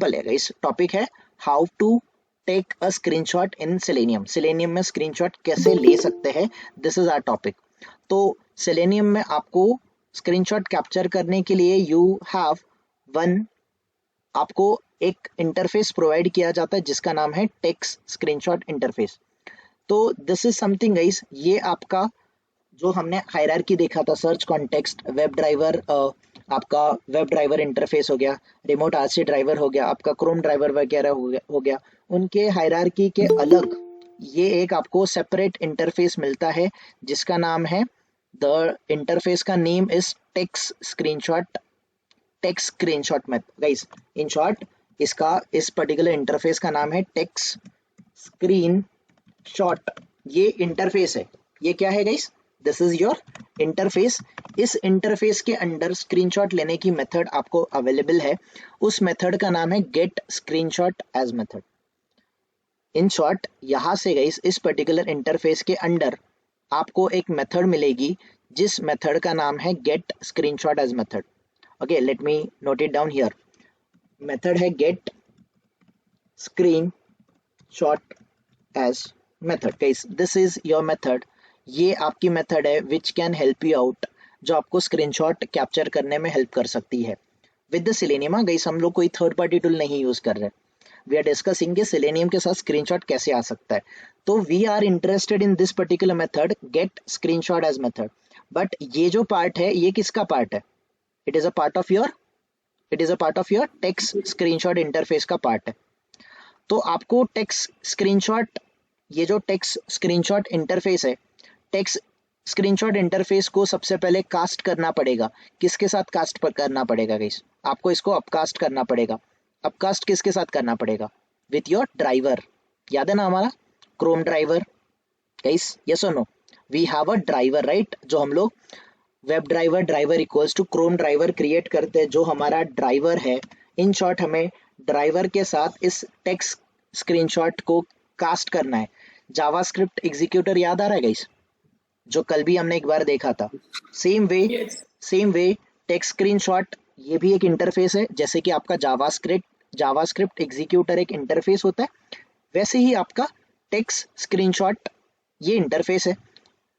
Simple है इस topic है how to take a screenshot in Selenium. Selenium में स्क्रीनशॉट कैसे ले सकते हैं, दिस इज आवर टॉपिक। तो सेलेनियम में आपको स्क्रीनशॉट कैप्चर करने के लिए यू हैव वन, आपको एक इंटरफेस प्रोवाइड किया जाता है जिसका नाम है टेक्स्ट स्क्रीनशॉट इंटरफेस। तो दिस इज समथिंग गाइस, ये आपका जो हमने हायरार्की देखा था, सर्च कॉन्टेक्स्ट, वेब ड्राइवर, आपका वेब ड्राइवर इंटरफेस हो गया, रिमोट आरसी ड्राइवर हो गया, आपका क्रोम ड्राइवर वगैरह हो गया, उनके हायरार्की के अलग ये एक आपको सेपरेट इंटरफेस मिलता है जिसका नाम है, द इंटरफेस का name is text screenshot method guys. In short इसका इस पर्टिकुलर इंटरफेस का नाम है टेक्स्ट स्क्रीन शॉट। ये इंटरफेस है, ये क्या है guys, this is your interface. इस इंटरफेस के अंडर स्क्रीनशॉट लेने की मेथड आपको अवेलेबल है, उस मेथड का नाम है get screenshot as method. In short यहां से गाइस इस पर्टिकुलर इंटरफेस के अंडर आपको एक मेथड मिलेगी जिस मेथड का नाम है get screenshot as method. Okay, let me note it down here. Method है get screen shot as method. Guys this is your method, ये आपकी मेथड है which can help you out, जो आपको स्क्रीनशॉट कैप्चर करने में हेल्प कर सकती है विद द सेलेनियम। गाइस हम लोग कोई थर्ड पार्टी टूल नहीं यूज कर रहे, वी आर डिस्कसिंग के सेलेनियम के साथ स्क्रीनशॉट कैसे आ सकता है। तो we are interested in this particular method get screenshot as method. But ये जो पार्ट है ये किसका पार्ट है, it is a part of your takes screenshot interface का पार्ट है। तो आपको टेक्स्ट स्क्रीनशॉट, ये जो टेक्स्ट स्क्रीनशॉट इंटरफेस है, टेक्स्ट स्क्रीनशॉट इंटरफेस को सबसे पहले कास्ट करना पड़ेगा। किसके साथ कास्ट पर करना पड़ेगा गाइस, आपको इसको अपकास्ट करना पड़ेगा। अपकास्ट किसके साथ करना पड़ेगा, विथ योर ड्राइवर। याद है ना हमारा क्रोम ड्राइवर गाइस, यस और no, we have a driver right, जो हम लोग web driver equals to Chrome driver create करते हैं, जो हमारा ड्राइवर है। इन शॉर्ट हमें ड्राइवर के साथ इस टेक्स्ट स्क्रीनशॉट को कास्ट करना है। जावास्क्रिप्ट एग्जीक्यूटर याद आ रहा है गाइस, जो कल भी हमने एक बार देखा था। सेम वे टेक्स्ट स्क्रीनशॉट ये भी एक इंटरफेस है, जैसे कि आपका जावास्क्रिप्ट एग्जीक्यूटर एक इंटरफेस होता है, वैसे ही आपका टेक्स्ट स्क्रीनशॉट ये इंटरफेस है।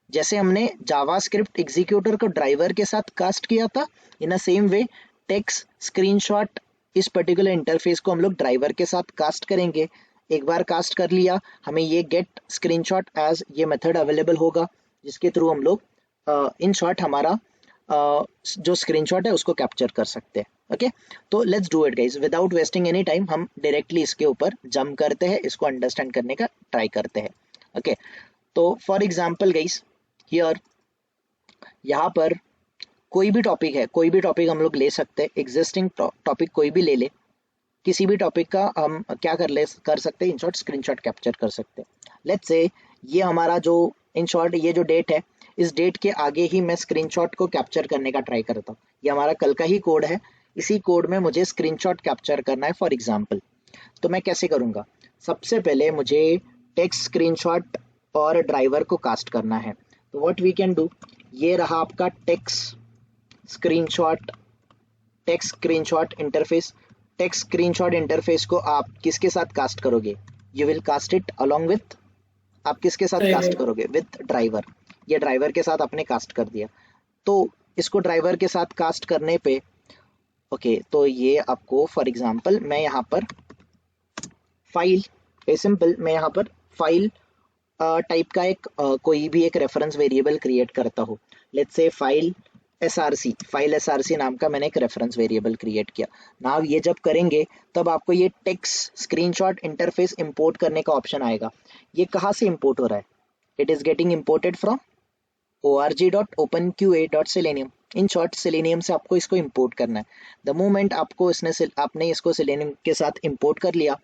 जैसे हमने जावास्क्रिप्ट एग्जीक्यूटर को ड्राइवर के साथ कास्ट किया था, in a same way text screenshot इस पर्टिकुलर इंटरफेस को हम लोग ड्राइवर के साथ कास्ट करेंगे। एक बार कास्ट कर लिया, हमें ये गेट स्क्रीनशॉट एज ये मेथड अवेलेबल होगा, जिसके थ्रू हम लोग इन शॉर्ट हमारा जो स्क्रीनशॉट है उसको कैप्चर कर सकते हैं। ओके, तो let's do it guys, without wasting any time हम डायरेक्टली इसके ऊपर जंप करते हैं, इसको अंडरस्टैंड करने का ट्राई करते हैं। ओके, तो फॉर एग्जाम्पल गाइस हियर, यहाँ पर कोई भी टॉपिक हम लोग ले सकते हैं, एग्जिस्टिंग टॉपिक कोई भी ले ले, किसी भी टॉपिक का हम क्या कर सकते हैं, इन शॉर्ट स्क्रीनशॉट कैप्चर कर सकते हैं। लेट्स से ये हमारा जो इन शॉर्ट ये जो डेट है, इस डेट के आगे ही मैं स्क्रीनशॉट को कैप्चर करने का ट्राई करता हूँ। ये हमारा कल का ही कोड है, इसी कोड में मुझे स्क्रीनशॉट कैप्चर करना है फॉर एग्जाम्पल। तो मैं कैसे करूँगा, सबसे पहले मुझे टेक्स्ट स्क्रीनशॉट और ड्राइवर को कास्ट करना है। तो व्हाट वी कैन डू, ये रहा आपका takes screenshot interface. Takes screenshot interface को आप किसके साथ कास्ट करोगे, you will cast it along with, आप किसके साथ कास्ट करोगे, विथ ड्राइवर। ये ड्राइवर के साथ आपने कास्ट कर दिया, तो इसको ड्राइवर के साथ कास्ट करने पे ओके, तो ये आपको फॉर एग्जांपल मैं यहाँ पर फाइल सिंपल, मैं यहाँ पर फाइल टाइप का एक कोई भी एक रेफरेंस वेरिएबल क्रिएट करता हूँ। लेट्स से फाइल एसआरसी नाम का मैंने एक रेफरेंस वेरिएबल क्रिएट किया। नाउ ये जब करेंगे तब आपको ये टेक्स्ट स्क्रीनशॉट इंटरफेस इंपोर्ट करने का ऑप्शन आएगा। ये कहाँ से इंपोर्ट हो रहा है, it is getting imported from org.openqa.selenium। In short selenium से आपको इसको इंपोर्ट करना है। द मोमेंट आपने इसको सेलेनियम के साथ इंपोर्ट कर लिया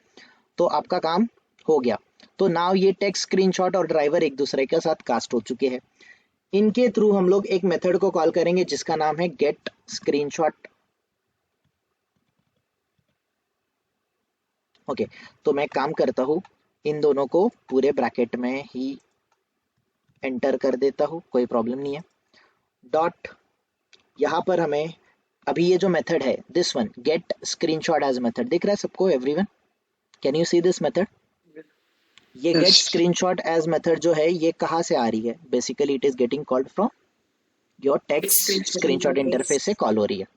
तो आपका काम हो गया। तो नाउ ये टेक्स्ट स्क्रीनशॉट और ड्राइवर एक दूसरे के साथ कास्ट हो चुके हैं। इनके थ्रू हम लोग एक मेथड को कॉल करेंगे जिसका नाम है गेट स्क्रीनशॉट। ओके, तो मैं काम करता हूँ, इन दोनों को पूरे ब्रैकेट में ही एंटर कर देता हूँ, कोई प्रॉब्लम नहीं है। डॉट, यहाँ पर हमें अभी ये जो मेथड है this one get screenshot as method दिख रहा है सबको, everyone can you see this method? ये get Yes. Screenshot as method जो है ये कहाँ से आ रही है? Basically it is getting called from your text Screenshot screenshot interface. Interface से कॉल हो रही है।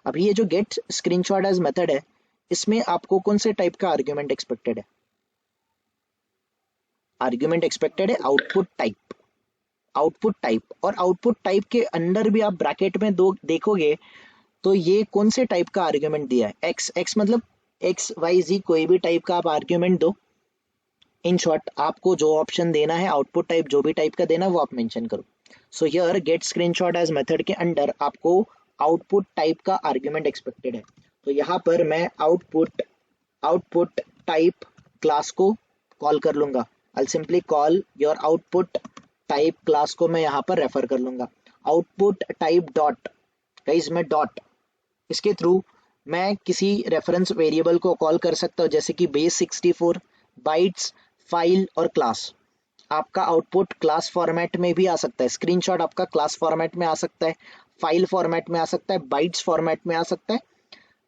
अभी ये जो गेट स्क्रीनशॉट एज मेथड है इसमें आपको कौन से टाइप का आर्ग्यूमेंट एक्सपेक्टेड है? आर्ग्यूमेंट एक्सपेक्टेड है आउटपुट टाइप। आउटपुट टाइप, और आउटपुट टाइप के अंदर भी आप ब्रैकेट में दो देखोगे तो ये कौन से टाइप का आर्ग्यूमेंट दिया है? एक्स। एक्स मतलब एक्स वाई जी कोई भी टाइप का आप आर्ग्यूमेंट दो। इन शॉर्ट आपको जो ऑप्शन देना है आउटपुट टाइप जो भी टाइप का देना वो आप मेंशन करो। So here get screenshot as method के अंदर आपको आउटपुट टाइप का आर्ग्यूमेंट एक्सपेक्टेड है। तो यहाँ पर मैं आउटपुट आउटपुट टाइप क्लास को कॉल कर लूंगा। I simply call your output type class को मैं यहाँ पर रेफर कर लूंगा। आउटपुट टाइप डॉट, गाइस मैं डॉट इसके थ्रू मैं किसी रेफरेंस वेरिएबल को कॉल कर सकता हूँ जैसे कि बेस 64 बाइट्स फाइल और क्लास। आपका आउटपुट क्लास फॉर्मेट में भी आ सकता है, स्क्रीनशॉट आपका क्लास फॉर्मेट में आ सकता है, फाइल फॉर्मेट में आ सकता है, बाइट्स फॉर्मेट में आ सकता है,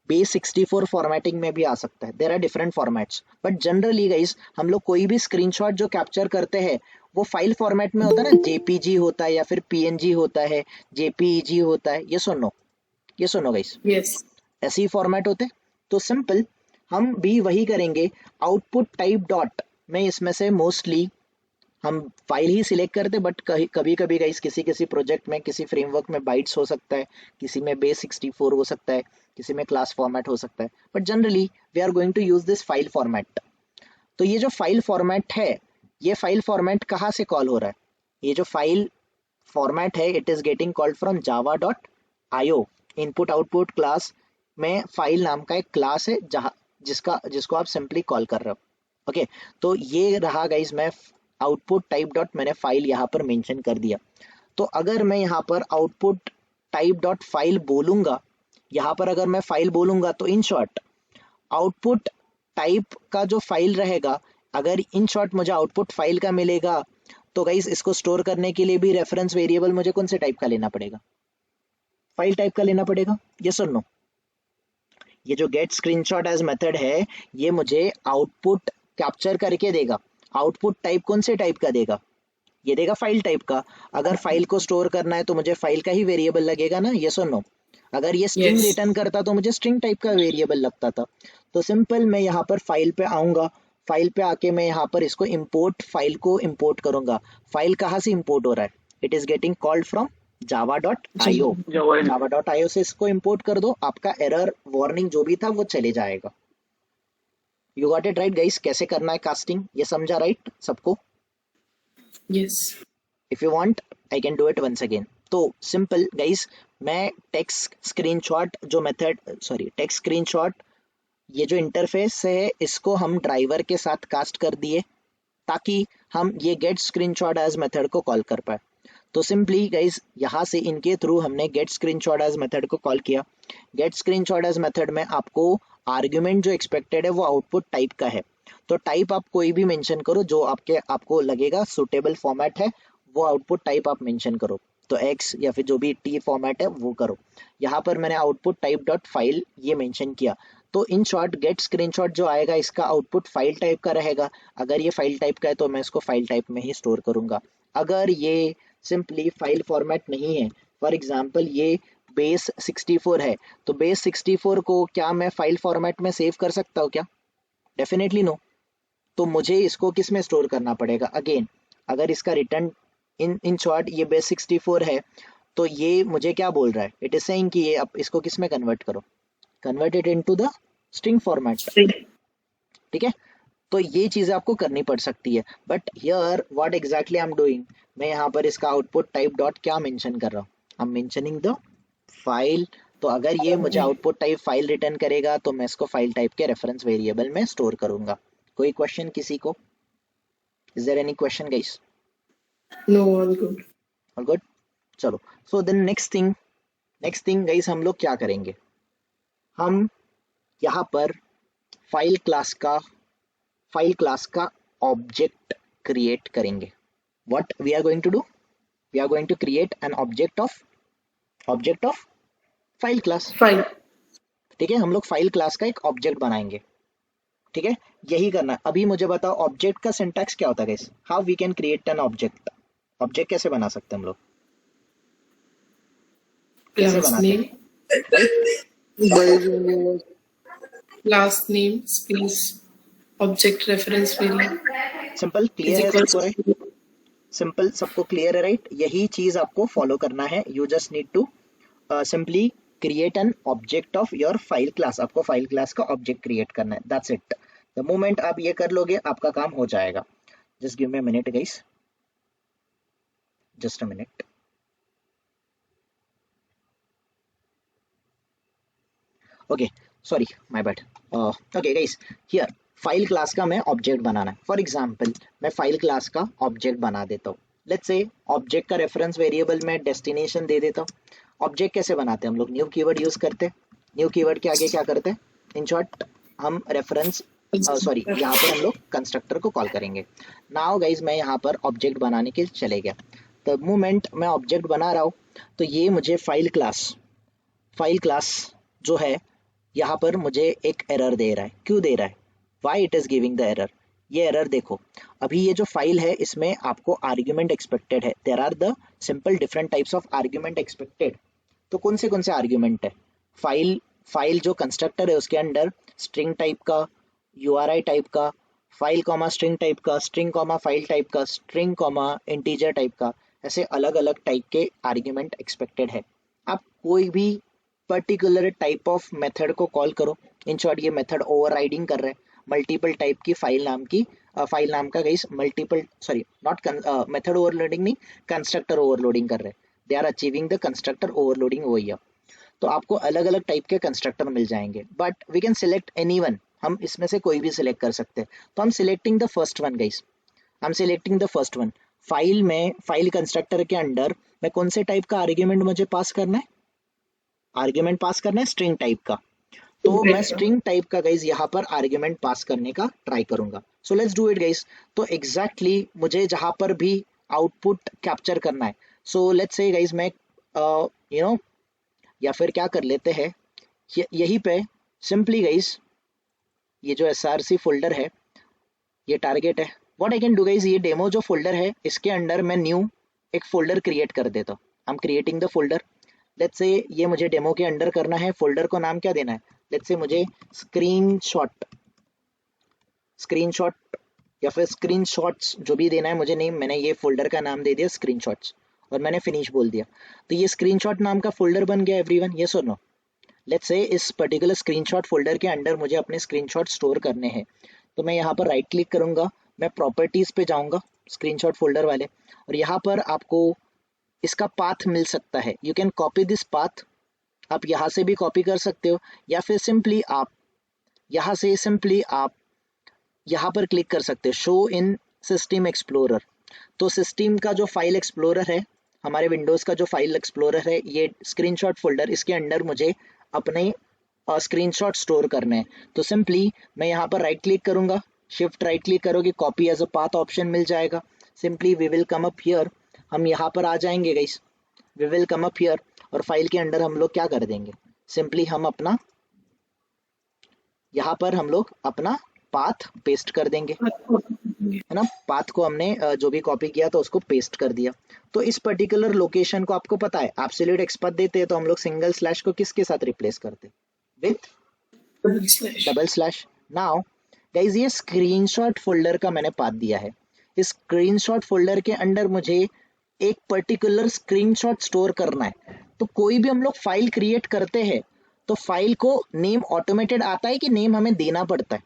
बेस 64 फॉर्मेटिंग में भी आ सकता है। There are different formats but generally guys हम लोग कोई भी स्क्रीनशॉट जो कैप्चर करते हैं वो फाइल फॉर्मेट में होता है ना, जेपीजी होता है या फिर पीएनजी होता है, जेपीईजी होता है, ये सुनो, ये सुनो गाइस, Yes. ऐसे ही फॉर्मेट होते। तो सिंपल हम भी वही करेंगे। आउटपुट टाइप डॉट में इसमें से मोस्टली हम फाइल ही सिलेक्ट करते, बट कभी कभी गाइस किसी किसी प्रोजेक्ट में किसी फ्रेमवर्क में बाइट्स हो सकता है, किसी में बेस 64 हो सकता है, किसी में क्लास फॉर्मेट हो सकता है, but generally we are going to use this file format. तो ये जो फाइल फॉर्मेट है ये फाइल फॉर्मेट कहाँ से कॉल हो रहा है? ये जो फाइल फॉर्मेट है it is getting called from Java dot IO. Input output class में फाइल नाम का एक क्लास है जहाँ जिसको आप सिंपली कॉल कर रहे हो। ओके, तो ये रहा गाइस, मैं आउटपुट टाइप डॉट मैंने फाइल यहाँ पर मेंशन कर दिया। तो अगर मैं यहाँ पर आउटपुट टाइप डॉट फाइल बोलूंगा, यहाँ पर अगर मैं फाइल बोलूंगा तो इन शॉर्ट आउटपुट टाइप का जो फाइल रहेगा, अगर इन शॉर्ट मुझे आउटपुट फाइल का मिलेगा तो गाइस इसको स्टोर करने के लिए भी रेफरेंस वेरिएबल मुझे कौन से टाइप का लेना पड़ेगा? फाइल टाइप का लेना पड़ेगा। यस और नो? ये जो गेट स्क्रीनशॉट एज मेथड है ये मुझे आउटपुट कैप्चर करके देगा। आउटपुट टाइप कौन से टाइप का देगा? ये देगा फाइल टाइप का। अगर फाइल को स्टोर करना है तो मुझे फाइल का ही वेरिएबल लगेगा ना, यस और नो? अगर ये स्ट्रिंग Yes. रिटर्न करता तो मुझे स्ट्रिंग टाइप का वेरिएबल लगता था। तो सिंपल मैं यहाँ पर फाइल पे आऊंगा, फाइल पे आके मैं यहाँ पर इसको इंपोर्ट फाइल को इंपोर्ट करूंगा। फाइल कहाँ से इंपोर्ट हो रहा है? It is getting called from Java dot IO. Java. Java dot IO से इसको इंपोर्ट कर दो, आपका एरर वार्निंग जो भी था वो चले जाएगा। You got it right guys? कैसे करना है कास्टिंग ये समझा राइट सबको? Yes. If you want I can do it once again. तो सिंपल गाइस, मैं टेक्स्ट स्क्रीनशॉट जो मेथड, सॉरी टेक्स्ट स्क्रीनशॉट ये जो इंटरफेस है इसको हम ड्राइवर के साथ कास्ट कर दिए ताकि हम ये गेट स्क्रीनशॉट एज मेथड को कॉल कर पाए। तो सिंपली गाइस यहाँ से इनके थ्रू हमने गेट स्क्रीनशॉट एज मेथड को कॉल किया। गेट स्क्रीनशॉट एज मेथड में आपको आर्ग्यूमेंट जो एक्सपेक्टेड है वो आउटपुट टाइप का है। तो टाइप आप कोई भी मेंशन करो जो आपको लगेगा सुटेबल फॉर्मेट है, वो आउटपुट टाइप आप मेंशन करो। तो एक्स या फिर जो भी टी फॉर्मेट है वो करो। यहाँ पर मैंने आउटपुट टाइप डॉट फाइल ये मेंशन किया। तो इन शॉर्ट गेट स्क्रीनशॉट जो आएगा इसका आउटपुट फाइल टाइप का रहेगा। अगर ये फाइल टाइप का है तो मैं इसको फाइल टाइप में ही स्टोर करूंगा। अगर ये सिंपली फाइल फॉर्मेट नहीं है, फॉर एग्जांपल ये बेस 64 है, तो बेस 64 को क्या मैं फाइल फॉर्मेट में सेव कर सकता हूँ क्या? Definitely no. तो मुझे इसको किस में स्टोर करना पड़ेगा? अगेन अगर इसका रिटर्न इन शॉर्ट ये बेस 64 है तो ये मुझे क्या बोल रहा है? इट इज सेइंग कि ये अब इसको किस में कन्वर्ट करो, convert it into the string format. String. ठीक है, तो ये चीजें आपको करनी पड़ सकती है। But here what exactly I am doing, मैं यहाँ पर इसका आउटपुट टाइप डॉट क्या मेंशन कर रहा हूँ? I am mentioning the file. तो अगर ये मुझे आउटपुट टाइप फाइल रिटर्न करेगा तो मैं इसको फाइल टाइप के रेफरेंस वेरिएबल में स्टोर करूंगा। कोई क्वेश्चन किसी को? Is there any question guys? No, all good. All good. चलो, so then next thing guys हम लोग क्या करेंगे? हम यहाँ पर फाइल क्लास का ऑब्जेक्ट क्रिएट करेंगे। What we are going to do? We are going to create an object of file class. Fine. ठीक है, हम लोग फाइल क्लास का एक ऑब्जेक्ट बनाएंगे। ठीक है, यही करना है। अभी मुझे बताओ ऑब्जेक्ट का सिंटैक्स क्या होता है guys, how we can create an object. Object कैसे बना सकते हैं हम लोग, कैसे Last बनाते हैं, name. राइट? Last name space object reference variable simple, is clear है equals सबको, राइट? to सिंपल, सबको क्लियर है, राइट? यही चीज आपको फॉलो करना है। You just need to simply create an object of your file class. आपको फाइल क्लास का ऑब्जेक्ट क्रिएट करना है, दैट्स इट। द मोमेंट आप ये कर लोगे आपका काम हो जाएगा। Just give me a minute guys, just a minute. Okay, sorry, my bad. Okay guys, here file class का मैं ऑब्जेक्ट बनाना है। फॉर एग्जांपल मैं फाइल क्लास का ऑब्जेक्ट बना देता हूँ। लेट्स से ऑब्जेक्ट का रेफरेंस वेरिएबल मैं डेस्टिनेशन दे देता हूँ। ऑब्जेक्ट कैसे बनाते हैं हम लोग, न्यू कीवर्ड यूज करते हैं। न्यू कीवर्ड के आगे क्या करते हैं, इन शॉर्ट हम रेफरेंस, सॉरी, constructor. यहाँ पर हम लोग कंस्ट्रक्टर को कॉल करेंगे। नाउ गाइज मैं यहाँ पर ऑब्जेक्ट बनाने के लिए चले गया। द मोमेंट मैं ऑब्जेक्ट बना रहा हूँ तो ये मुझे फाइल क्लास जो है यहाँ पर मुझे एक एरर दे रहा है। क्यों दे रहा है, why it is giving the error. ये एरर देखो, अभी ये जो फाइल है इसमें आपको आर्ग्यूमेंट एक्सपेक्टेड है। There are the simple different types of argument expected. तो कौन से आर्ग्यूमेंट है, फाइल फाइल जो कंस्ट्रक्टर है उसके अंदर स्ट्रिंग टाइप का, यूआरआई टाइप का, फाइल कॉमा स्ट्रिंग टाइप का, स्ट्रिंग कॉमा फाइल टाइप का, स्ट्रिंग कॉमा इंटीजर टाइप का, ऐसे अलग अलग टाइप के आर्ग्यूमेंट एक्सपेक्टेड है। आप कोई भी पर्टिकुलर टाइप ऑफ मेथड को कॉल करो। इन शॉर्ट ये मेथड ओवरराइडिंग कर रहा है मल्टीपल टाइप की फाइल नाम का guys, multiple, sorry not method overloading नहीं, कंस्ट्रक्टर ओवरलोडिंग कर रहे हैं। They are achieving the constructor overloading over here. तो आपको अलग अलग टाइप के कंस्ट्रक्टर मिल जाएंगे, but we can select any one. हम इसमें से कोई भी सिलेक्ट कर सकते हैं। तो हम selecting the first one guys, हम selecting the first one. File constructor के अंडर मैं कौन से टाइप का आर्ग्यूमेंट मुझे पास करना है, आर्ग्यूमेंट पास करना है स्ट्रिंग टाइप का। तो मैं स्ट्रिंग टाइप का गाइज यहाँ पर आर्ग्यूमेंट पास करने का ट्राई करूंगा। सो लेट्स डू इट गाइज। तो एग्जैक्टली मुझे जहां पर भी आउटपुट कैप्चर करना है, सो लेट्स से गाइज मैं यू नो या फिर क्या कर लेते हैं, यहीं पे सिंपली गाइज ये जो एसआरसी फोल्डर है ये टारगेट है। What I can do guys, ये डेमो जो फोल्डर है इसके अंडर मैं न्यू एक फोल्डर क्रिएट कर देता हूँ। I am creating the folder. Let's say ये मुझे डेमो के अंडर करना है। फोल्डर को नाम क्या देना है, लेट्स से मुझे स्क्रीनशॉट स्क्रीनशॉट या फिर स्क्रीनशॉट्स जो भी देना है मुझे नेम। मैंने ये फोल्डर का नाम दे दिया स्क्रीनशॉट्स और मैंने फिनिश बोल दिया। तो ये स्क्रीनशॉट नाम का फोल्डर बन गया एवरीवन, यस और नो। लेट्स से इस पर्टिकुलर स्क्रीनशॉट फोल्डर के अंडर मुझे अपने स्क्रीनशॉट स्टोर करने हैं। तो मैं यहाँ पर राइट क्लिक करूंगा, मैं प्रॉपर्टीज पे जाऊंगा स्क्रीनशॉट फोल्डर वाले, और यहाँ पर आपको इसका पाथ मिल सकता है। You can copy this path, आप यहाँ से भी कॉपी कर सकते हो, या फिर सिंपली आप यहाँ पर क्लिक कर सकते हो शो इन सिस्टम एक्सप्लोरर। तो सिस्टम का जो फाइल एक्सप्लोरर है, हमारे विंडोज का जो फाइल एक्सप्लोरर है, ये स्क्रीनशॉट फोल्डर, इसके अंडर मुझे अपने स्क्रीनशॉट स्टोर करने हैं। तो सिंपली मैं यहाँ पर राइट क्लिक करूंगा, शिफ्ट राइट क्लिक करोगे, copy as a path option मिल जाएगा। Simply we will come up here, हम यहाँ पर आ जाएंगे guys, we will come up here, और फाइल के अंडर हम लोग क्या कर देंगे, सिंपली हम अपना यहाँ पर हम लोग अपना पाथ पेस्ट कर देंगे, है ना। पाथ को हमने जो भी कॉपी किया था उसको पेस्ट कर दिया। तो इस पर्टिकुलर लोकेशन को आपको पता है एब्सोल्यूट एक्सपाथ देते हैं तो हम लोग सिंगल स्लैश को किसके साथ रिप्लेस करते, with Slash. Double slash. Now guys ये स्क्रीनशॉट फोल्डर का मैंने पाथ दिया है। इस स्क्रीनशॉट फोल्डर के अंडर मुझे एक पर्टिकुलर स्क्रीनशॉट स्टोर करना है। तो कोई भी हम लोग फाइल क्रिएट करते हैं तो फाइल को नेम ऑटोमेटेड आता है कि नेम हमें देना पड़ता है,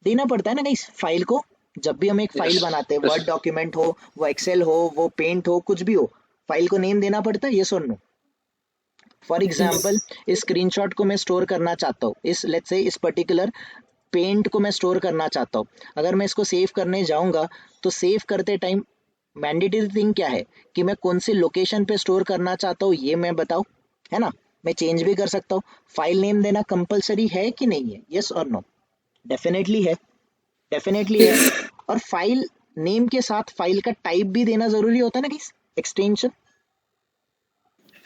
देना पड़ता है ना गाइस फाइल को। जब भी हम एक फाइल बनाते हैं, वर्ड डॉक्यूमेंट हो, वो एक्सेल हो, वो पेंट हो, कुछ भी हो, फाइल को नेम देना पड़ता है, ये सुन लो। For example Yes. इस स्क्रीनशॉट को मैं स्टोर करना चाहता हूँ, इस लेट्स से इस पर्टिकुलर पेंट को मैं स्टोर करना चाहता हूँ। अगर मैं इसको सेव करने जाऊंगा तो सेव करते टाइम मैंडेटरी थिंग क्या है कि मैं कौन सी लोकेशन पे स्टोर करना चाहता हूँ ये मैं बताऊँ, है ना। मैं चेंज भी कर सकता हूँ। फाइल नेम देना कंपलसरी है कि नहीं है, यस और नो। डेफिनेटली है, डेफिनेटली है। और फाइल नेम के साथ फाइल का टाइप भी देना जरूरी होता है ना गाइस, एक्सटेंशन।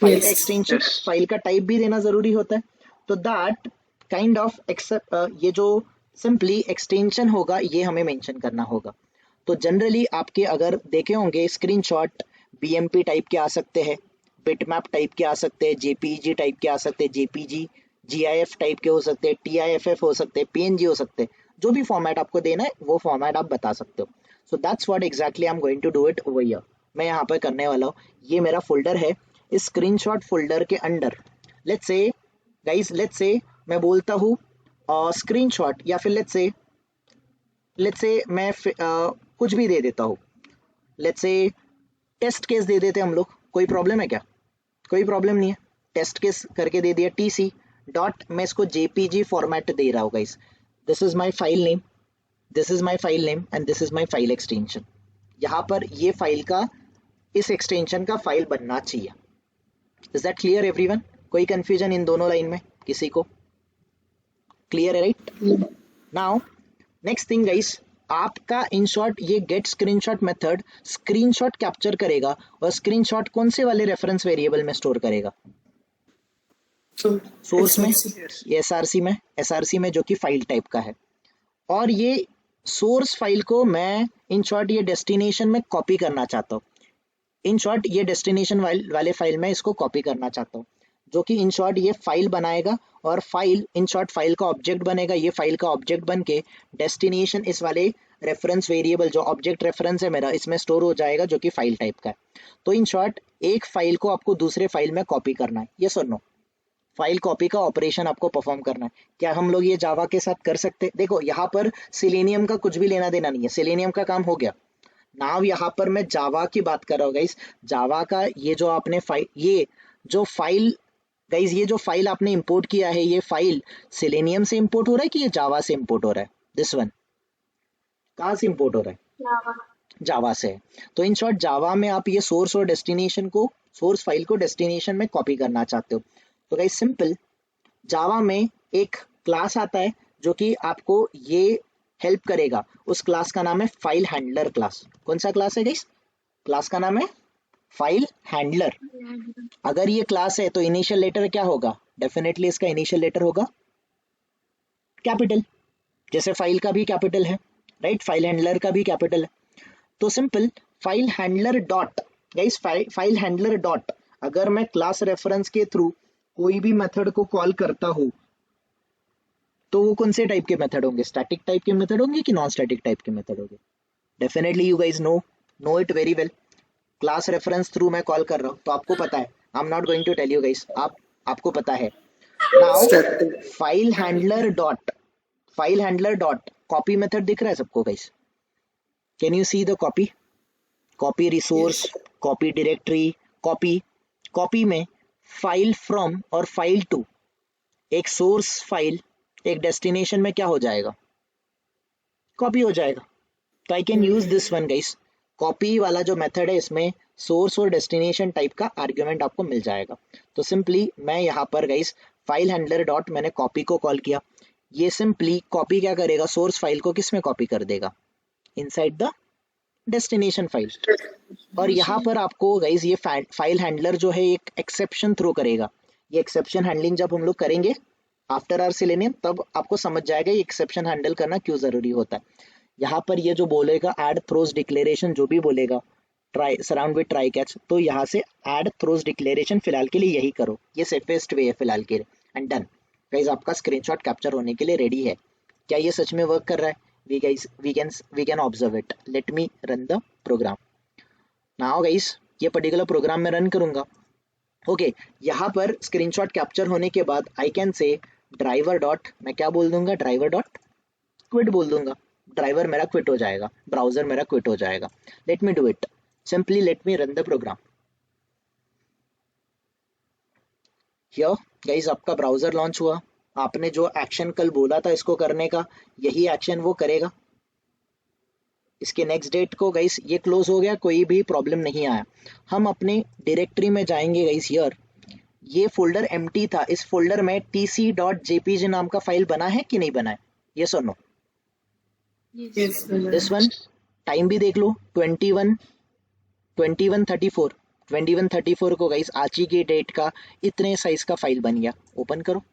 फाइल का Yes. एक्सटेंशन, फाइल का टाइप भी देना जरूरी होता है। तो दैट काइंड ऑफ ये जो सिंपली एक्सटेंशन होगा ये हमें मेंशन करना होगा। तो जनरली आपके अगर देखे होंगे स्क्रीनशॉट बीएमपी टाइप के आ सकते हैं, बिटमैप टाइप के आ सकते हैं, जेपीजी टाइप के आ सकते हैं, जेपीजी जीआईएफ टाइप के हो सकते हैं, टीआईएफएफ हो सकते हैं, पीएनजी हो सकते हैं, जो भी फॉर्मेट आपको देना है वो फॉर्मेट आप बता सकते हो। So that's what exactly I am going to do it over here. मैं यहाँ पर करने वाला हूँ, ये मेरा फोल्डर है, इस स्क्रीनशॉट फोल्डर के under let's say guys, let's say मैं बोलता हूँ स्क्रीनशॉट, या फिर लेट्स से मैं कुछ भी दे देता हूँ, लेट्स से टेस्ट केस दे देते हम लोग, कोई प्रॉब्लम है क्या? कोई प्रॉब्लम नहीं है, टेस्ट केस करके दे दिया, टीसी डॉट, मैं इसको जेपीजी फॉर्मेट दे रहा हूँ guys. This is my file name, this is my file name and this is my file extension. यहाँ पर ये फाइल का, इस एक्सटेंशन का फाइल बनना चाहिए। Is that clear everyone? कोई कंफ्यूजन इन दोनों लाइन में किसी को? क्लियर है right? Now next thing guys, आपका इन शॉर्ट ये get screenshot method screenshot capture करेगा और स्क्रीनशॉट कौन से वाले रेफरेंस वेरिएबल में स्टोर करेगा? So, सोर्स में, SRC. एसआरसी में जो कि फाइल टाइप का है। और ये सोर्स फाइल को मैं इन शॉर्ट ये डेस्टिनेशन में कॉपी करना चाहता हूँ। इन शॉर्ट ये डेस्टिनेशन वाले फाइल में इसको कॉपी करना चाहता हूँ, जो कि इन शॉर्ट ये फाइल बनाएगा और फाइल इन शॉर्ट फाइल का ऑब्जेक्ट बनेगा। ये फाइल का ऑब्जेक्ट बन के डेस्टिनेशन इस वाले रेफरेंस वेरिएबल जो ऑब्जेक्ट रेफरेंस है मेरा इसमें स्टोर हो जाएगा, जो कि फाइल टाइप का है। तो इन शॉर्ट एक फाइल को आपको दूसरे फाइल में कॉपी करना है, यस और नो? फाइल कॉपी का ऑपरेशन आपको परफॉर्म करना है। क्या हम लोग ये जावा के साथ कर सकते हैं? देखो यहाँ पर सिलेनियम का कुछ भी लेना देना नहीं है, सिलेनियम का काम हो गया। नाउ यहाँ पर मैं जावा की बात कर रहा हूँ गाइस। जावा का ये जो आपने फाइल, ये जो फाइल गाइस, ये जो फाइल आपने इंपोर्ट किया है, ये फाइल सिलेनियम से इंपोर्ट हो रहा है कि ये जावा से इंपोर्ट हो रहा है? दिस वन कहाँ से इंपोर्ट हो रहा है? जावा से। तो इन शॉर्ट जावा में आप ये सोर्स और डेस्टिनेशन को, सोर्स फाइल को डेस्टिनेशन में कॉपी करना चाहते हो। तो गाइस सिंपल, जावा में एक क्लास आता है जो कि आपको ये हेल्प करेगा। उस क्लास का नाम है फाइल हैंडलर क्लास। कौन सा क्लास है गाइस? क्लास का नाम है फाइल हैंडलर। अगर ये क्लास है तो इनिशियल लेटर क्या होगा? डेफिनेटली इसका इनिशियल लेटर होगा कैपिटल, जैसे फाइल का भी कैपिटल है राइट, फाइल हैंडलर का भी कैपिटल है। तो simple file handler dot guys, file handler dot, अगर मैं क्लास रेफरेंस के थ्रू कोई भी मेथड को कॉल करता हूँ तो वो कौन से टाइप के मेथड होंगे? स्टैटिक टाइप के मेथड होंगे कि नॉन स्टैटिक टाइप के मेथड होंगे? Definitely you guys know it very well. Class reference through मैं कॉल कर रहा हूँ तो आपको पता है, I am not going to tell you guys, आपको पता है। Now file handler dot copy method दिख रहा है सबको guys? Can you see the copy? Copy resource, copy directory, copy में फाइल फ्रॉम और फाइल टू, एक सोर्स फाइल एक डेस्टिनेशन में क्या हो जाएगा? कॉपी हो जाएगा। तो I can use this one guys. Copy वाला जो मेथड है इसमें सोर्स और डेस्टिनेशन टाइप का आर्ग्यूमेंट आपको मिल जाएगा। तो सिंपली मैं यहाँ पर गाइस फाइल हैंडलर डॉट मैंने कॉपी को कॉल किया। ये सिंपली कॉपी क्या करेगा? सोर्स फाइल को किस में कॉपी कर देगा? Inside the destination file. और यहाँ पर आपको गाइस ये फाइल हैंडलर जो है एक एक्सेप्शन थ्रो करेगा। ये एक्सेप्शन हैंडलिंग जब हम लोग करेंगे आफ्टर आवर सिलेनियम तब आपको समझ जाएगा ये एक्सेप्शन हैंडल करना क्यों जरूरी होता है। यहाँ पर ये जो बोलेगा ऐड थ्रोज डिक्लेरेशन, जो भी बोलेगा try surround with try catch, तो यहाँ से ऐड थ्रोज डिक्लेरेशन फिलहाल के लिए यही करो, ये सेफेस्ट वे है फिलहाल के लिए। एंड डन गाइस, आपका स्क्रीनशॉट कैप्चर होने के लिए रेडी है। क्या ये सच में वर्क कर रहा है? we can observe it. Let me run the program now guys। ये पर्टिकुलर प्रोग्राम में रन करूंगा। ओके यहाँ पर स्क्रीनशॉट कैप्चर होने के बाद I can say driver dot, मैं क्या बोल दूंगा? ड्राइवर डॉट क्विट बोल दूंगा। ड्राइवर मेरा क्विट हो जाएगा, ब्राउजर मेरा क्विट हो जाएगा। Let me do it simply, let me run the program. Here guys आपका ब्राउजर लॉन्च हुआ। आपने जो एक्शन कल बोला था इसको करने का, यही एक्शन वो करेगा। इसके नेक्स्ट डेट को गाइस ये क्लोज हो गया, कोई भी प्रॉब्लम नहीं आया। हम अपने डायरेक्टरी में जाएंगे गाइस। हियर ये फोल्डर एम्प्टी था, इस फोल्डर में tc.jpg नाम का फाइल बना है कि नहीं बना है? यस और no? Yes. This one time भी देख लो 21:34, 2134 को गाइस आज ही की डेट का इतने साइज का फाइल बन गया। ओपन करो।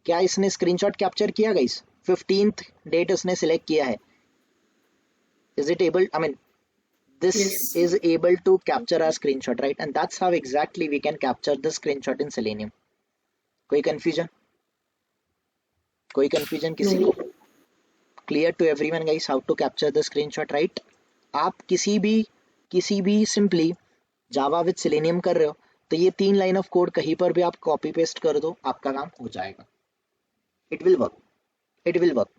क्या इसने स्क्रीनशॉट कैप्चर किया गाइस? 15th डेट उसने सिलेक्ट किया है। Is it able, I mean this Yes. is able to capture our screenshot, right? And that's how exactly we can capture the screenshot in Selenium. कोई confusion? कोई confusion किसी No. को? Clear to everyone guys how to capture the screenshot, right? आप किसी भी simply Java with Selenium कर रहे हो तो ये 3 लाइन ऑफ कोड कहीं पर भी आप कॉपी पेस्ट कर दो, आपका काम हो जाएगा। It will work. It will work.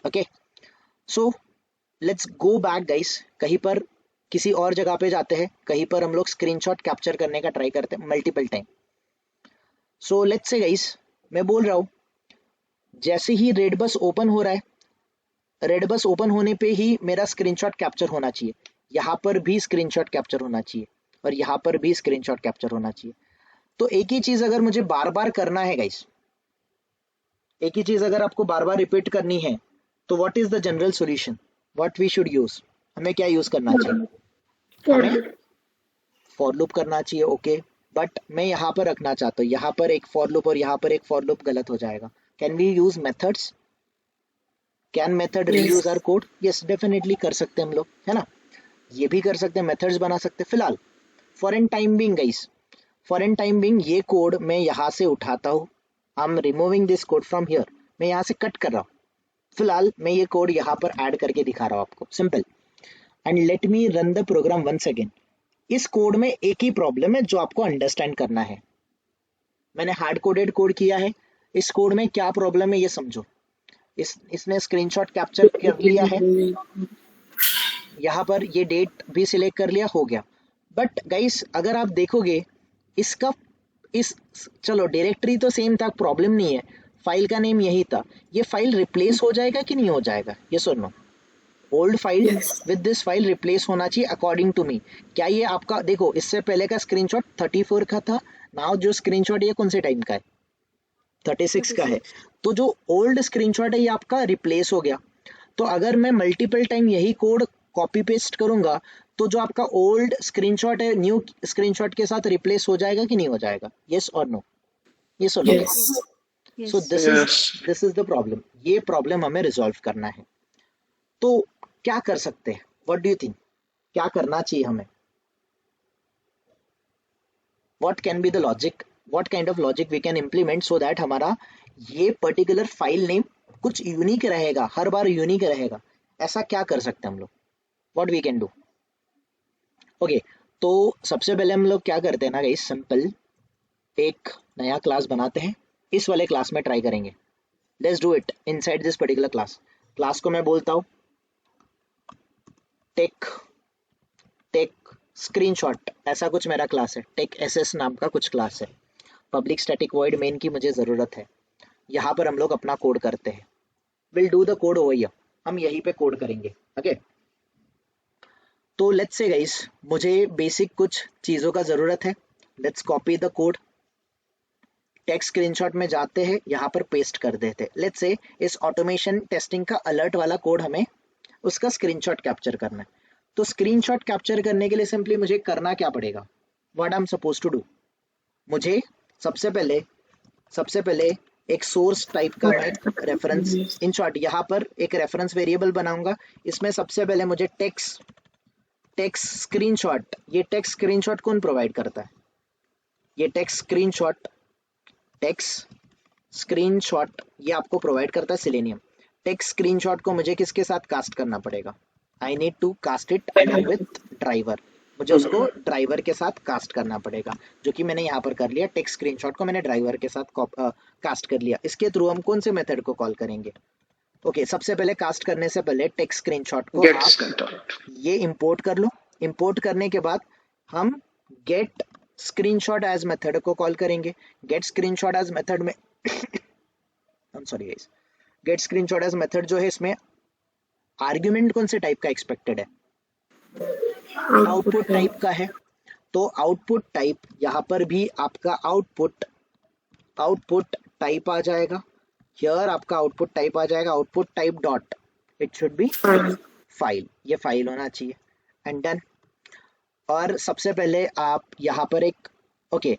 Okay. So let's go back guys. कहीं पर किसी और जगह पे जाते हैं, कहीं पर हम लोग स्क्रीनशॉट कैप्चर करने का ट्राई करते हैं multiple time. So let's say guys, मैं बोल रहा हूँ जैसे ही रेडबस ओपन हो रहा है, रेडबस ओपन होने पे ही मेरा स्क्रीनशॉट कैप्चर होना चाहिए। यहाँ पर भी स्क्रीनशॉट कैप्चर होना चाहिए और यहाँ पर भी स्क्रीनशॉट कैप्चर होना चाहिए। तो एक ही चीज अगर मुझे बार बार करना है गाइस, एक ही चीज अगर आपको बार बार रिपीट करनी है तो what is the general solution, what we should use? हमें क्या यूज करना चाहिए? For हमें फॉर लूप करना चाहिए। ओके, बट मैं यहाँ पर रखना चाहता हूँ, यहाँ पर एक फॉर लूप और यहाँ पर एक फॉर लूप गलत हो जाएगा। Can we use methods? Can method reuse our code? Yes definitely कर सकते हैं हम लोग, है ना? ये भी कर सकते हैं, मेथड्स बना सकते हैं। फिलहाल for an time being guys, for an time being ये कोड मैं यहाँ से उठाता हूँ। I am removing this code from here, मैं यहाँ से कट कर रहा हूँ। फिलहाल मैं ये कोड यहाँ पर ऐड करके दिखा रहा हूँ आपको, simple. And let me run the program once again. इस कोड में एक ही प्रॉब्लम है जो आपको अंडरस्टैंड करना है। मैंने हार्ड कोडेड कोड किया है, इस कोड में क्या प्रॉब्लम है ये समझो। इसने स्क्रीनशॉट कैप्चर कर लिया है, यहाँ पर ये डेट भी सिलेक्ट कर लिया, हो गया। बट गाइस अगर आप देखोगे इसका चलो डायरेक्टरी तो सेम था, प्रॉब्लम नहीं है, फाइल का नेम यही था। ये फाइल रिप्लेस हो जाएगा कि नहीं हो जाएगा? ये सुनो, old file with this file replace होना चाहिए अकॉर्डिंग टू मी। क्या ये आपका, देखो इससे पहले का स्क्रीनशॉट 34 का था, नाउ जो स्क्रीनशॉट ये कौन से टाइम का है? 36 का है। तो जो ओल्ड स्क्रीनशॉट है ये आपका रिप्लेस हो गया। तो अगर मैं मल्टीपल टाइम यही कोड कॉपी पेस्ट करूंगा तो जो आपका ओल्ड स्क्रीनशॉट है न्यू स्क्रीनशॉट के साथ रिप्लेस हो जाएगा कि नहीं हो जाएगा? यस और नो? ये सुनो। yes. So this is the problem. ये प्रॉब्लम हमें रिजॉल्व करना है। तो क्या कर सकते हैं? व्हाट डू यू थिंक, क्या करना चाहिए हमें? What can be the logic, what kind of logic we can implement so that हमारा ये पर्टिकुलर फाइल नेम कुछ यूनिक रहेगा, हर बार यूनिक रहेगा। ऐसा क्या कर सकते हैं हम लोग? What we can do? Okay, तो सबसे पहले हम लोग क्या करते हैं ना गाइस, सिंपल एक नया क्लास बनाते हैं। इस वाले क्लास में ट्राई करेंगे। Let's do it inside this particular class. Class को मैं बोलता हूँ टेक स्क्रीनशॉट, ऐसा कुछ मेरा क्लास है। टेक एसएस नाम का कुछ क्लास है। पब्लिक स्टैटिक वॉइड मेन की मुझे ज़रूरत है। यहाँ पर हम लोग अपना कोड करते हैं। Will do the code over here, हम यहीं पे कोड करेंगे। ओके, तो लेट्स से गाइस मुझे बेसिक कुछ चीज़ों का ज़रूरत है। Let's copy the code. Text screenshot में जाते हैं, यहाँ पर पेस्ट कर देते हैं। लेट्स से इस ऑटोमेशन टेस्टिंग का अलर्ट वाला कोड हमें उसका स्क्रीनशॉट कैप्चर करना है। तो स्क्रीनशॉट कैप्चर करने के लिए सिंपली मुझे करना क्या पड़ेगा? What I am suppose to do, मुझे सबसे पहले एक सोर्स टाइप का मैं रेफरेंस, इन शॉर्ट यहाँ पर एक रेफरेंस वेरिएबल बनाऊंगा। इसमें सबसे पहले मुझे टेक्स्ट स्क्रीनशॉट, ये टेक्स्ट स्क्रीनशॉट कौन प्रोवाइड करता है? ये टेक्स्ट स्क्रीनशॉट ये आपको प्रोवाइड करता है सिलेनियम। टेक्स्ट स्क्रीनशॉट को मुझे किसके साथ कास्ट करना पड़ेगा? I need to cast it along with driver. मुझे उसको ड्राइवर के साथ कास्ट करना पड़ेगा, जो कि मैंने यहाँ पर कर लिया। टेक्स्ट स्क्रीनशॉट को मैंने ड्राइवर के साथ कास्ट कर लिया। इसके थ्रू हम कौन से मेथड को कॉल करेंगे? ओके, सबसे पहले कास्ट करने से पहले टेक्स्ट स्क्रीनशॉट को आप ये इंपोर्ट कर लो। इंपोर्ट करने के बाद हम गेट स्क्रीनशॉट एज मेथड को कॉल करेंगे। गेट स्क्रीनशॉट एज मेथड में I am sorry guys, get screenshot as method जो है इसमें आर्ग्यूमेंट कौन से टाइप का एक्सपेक्टेड है? आउटपुट टाइप का है। तो आउटपुट टाइप यहाँ पर भी आपका आउटपुट टाइप आ जाएगा। हियर आपका आउटपुट टाइप आ जाएगा output type dot, it should be file. ये फाइल होना चाहिए। And done. और सबसे पहले आप यहाँ पर एक ओके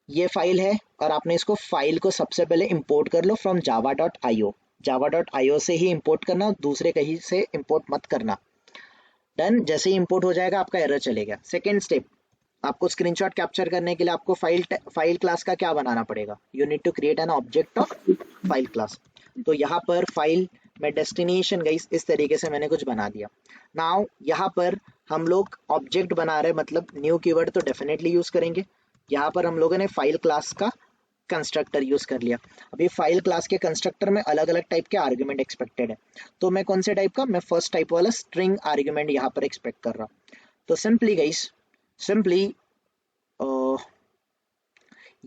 ये फाइल है और आपने इसको फाइल को सबसे पहले इंपोर्ट कर लो फ्रॉम java.io। java.io से ही इंपोर्ट करना, दूसरे कहीं से इंपोर्ट मत करना। डन, जैसे ही इंपोर्ट हो जाएगा आपका एरर चलेगा। सेकेंड स्टेप, आपको स्क्रीनशॉट कैप्चर करने के लिए आपको फाइल क्लास का क्या बनाना पड़ेगा, you need to create an object of file class. तो यहाँ पर फाइल में डेस्टिनेशन गाइस इस तरीके से मैंने कुछ बना दिया। नाउ यहाँ पर हम लोग ऑब्जेक्ट बना रहे हैं, मतलब न्यू कीवर्ड तो डेफिनेटली यूज करेंगे। यहाँ पर हम लोगों ने फाइल क्लास का कंस्ट्रक्टर यूज कर लिया। अभी फाइल क्लास के कंस्ट्रक्टर में अलग अलग टाइप के आर्ग्यूमेंट एक्सपेक्टेड है, तो मैं कौन से टाइप का, मैं फर्स्ट टाइप वाला स्ट्रिंग आर्ग्यूमेंट यहाँ पर एक्सपेक्ट कर रहा हूँ। तो सिंपली गाइस, सिंपली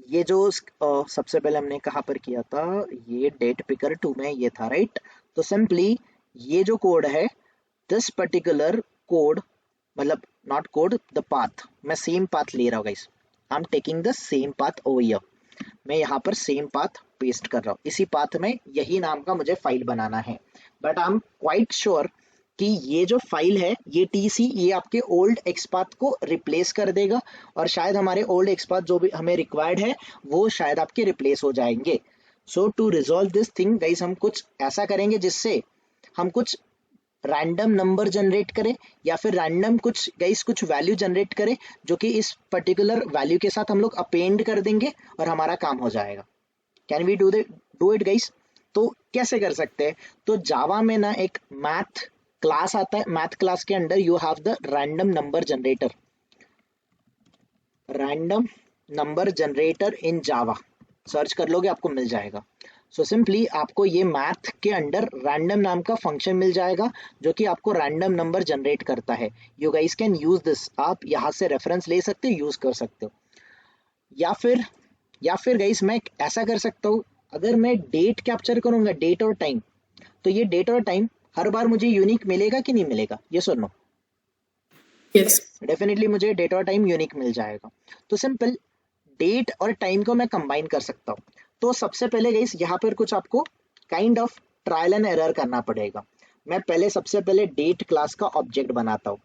ये जो सबसे पहले हमने कहाँ पर किया था, ये डेट पिकर 2 में ये था, राइट। तो सिंपली ये जो कोड है, दिस पर्टिकुलर कोड, मतलब नॉट कोड, द पाथ, मैं सेम पाथ ले रहा हूँ guys. I am taking the same path over here. मैं यहाँ पर सेम पाथ पेस्ट कर रहा हूँ, इसी पाथ में यही नाम का मुझे फाइल बनाना है। But I am quite sure कि ये जो फाइल है, ये टीसी, ये आपके ओल्ड एक्सपाथ को रिप्लेस कर देगा, और शायद हमारे ओल्ड एक्सपाथ जो भी हमें रिक्वायर्ड है वो शायद आपके रिप्लेस हो जाएंगे। So to resolve this thing guys, हम कुछ ऐसा करेंगे जिससे हम कुछ रैंडम नंबर जनरेट करें, या फिर रैंडम कुछ गाइस कुछ वैल्यू जनरेट करें, जो कि इस पर्टिकुलर वैल्यू के साथ हम लोग अपेंड कर देंगे और हमारा काम हो जाएगा। Can we do it guys? तो कैसे कर सकते हैं? तो जावा में ना एक मैथ क्लास आता है, मैथ क्लास के under you have the random number generator, random number generator in Java, search कर लोगे आपको मिल जाएगा। सो सिंपली आपको ये मैथ के अंडर रैंडम नाम का फंक्शन मिल जाएगा, जो कि आपको रैंडम नंबर जनरेट करता है। You guys can use this, आप यहाँ से रेफरेंस ले सकते हो, यूज कर सकते हो। या फिर गाइस मैं ऐसा कर सकता हूँ, अगर मैं डेट कैप्चर करूंगा, डेट और टाइम, तो ये डेट और टाइम हर बार मुझे यूनिक मिलेगा कि नहीं मिलेगा, ये सुनो। Yes. डेफिनेटली मुझे डेट और टाइम यूनिक मिल जाएगा। तो सिंपल डेट और टाइम को मैं कंबाइन कर सकता हूँ। तो सबसे पहले गाइस यहाँ पर कुछ आपको kind of trial and error करना पड़ेगा। मैं पहले सबसे पहले डेट क्लास का ऑब्जेक्ट बनाता हूँ।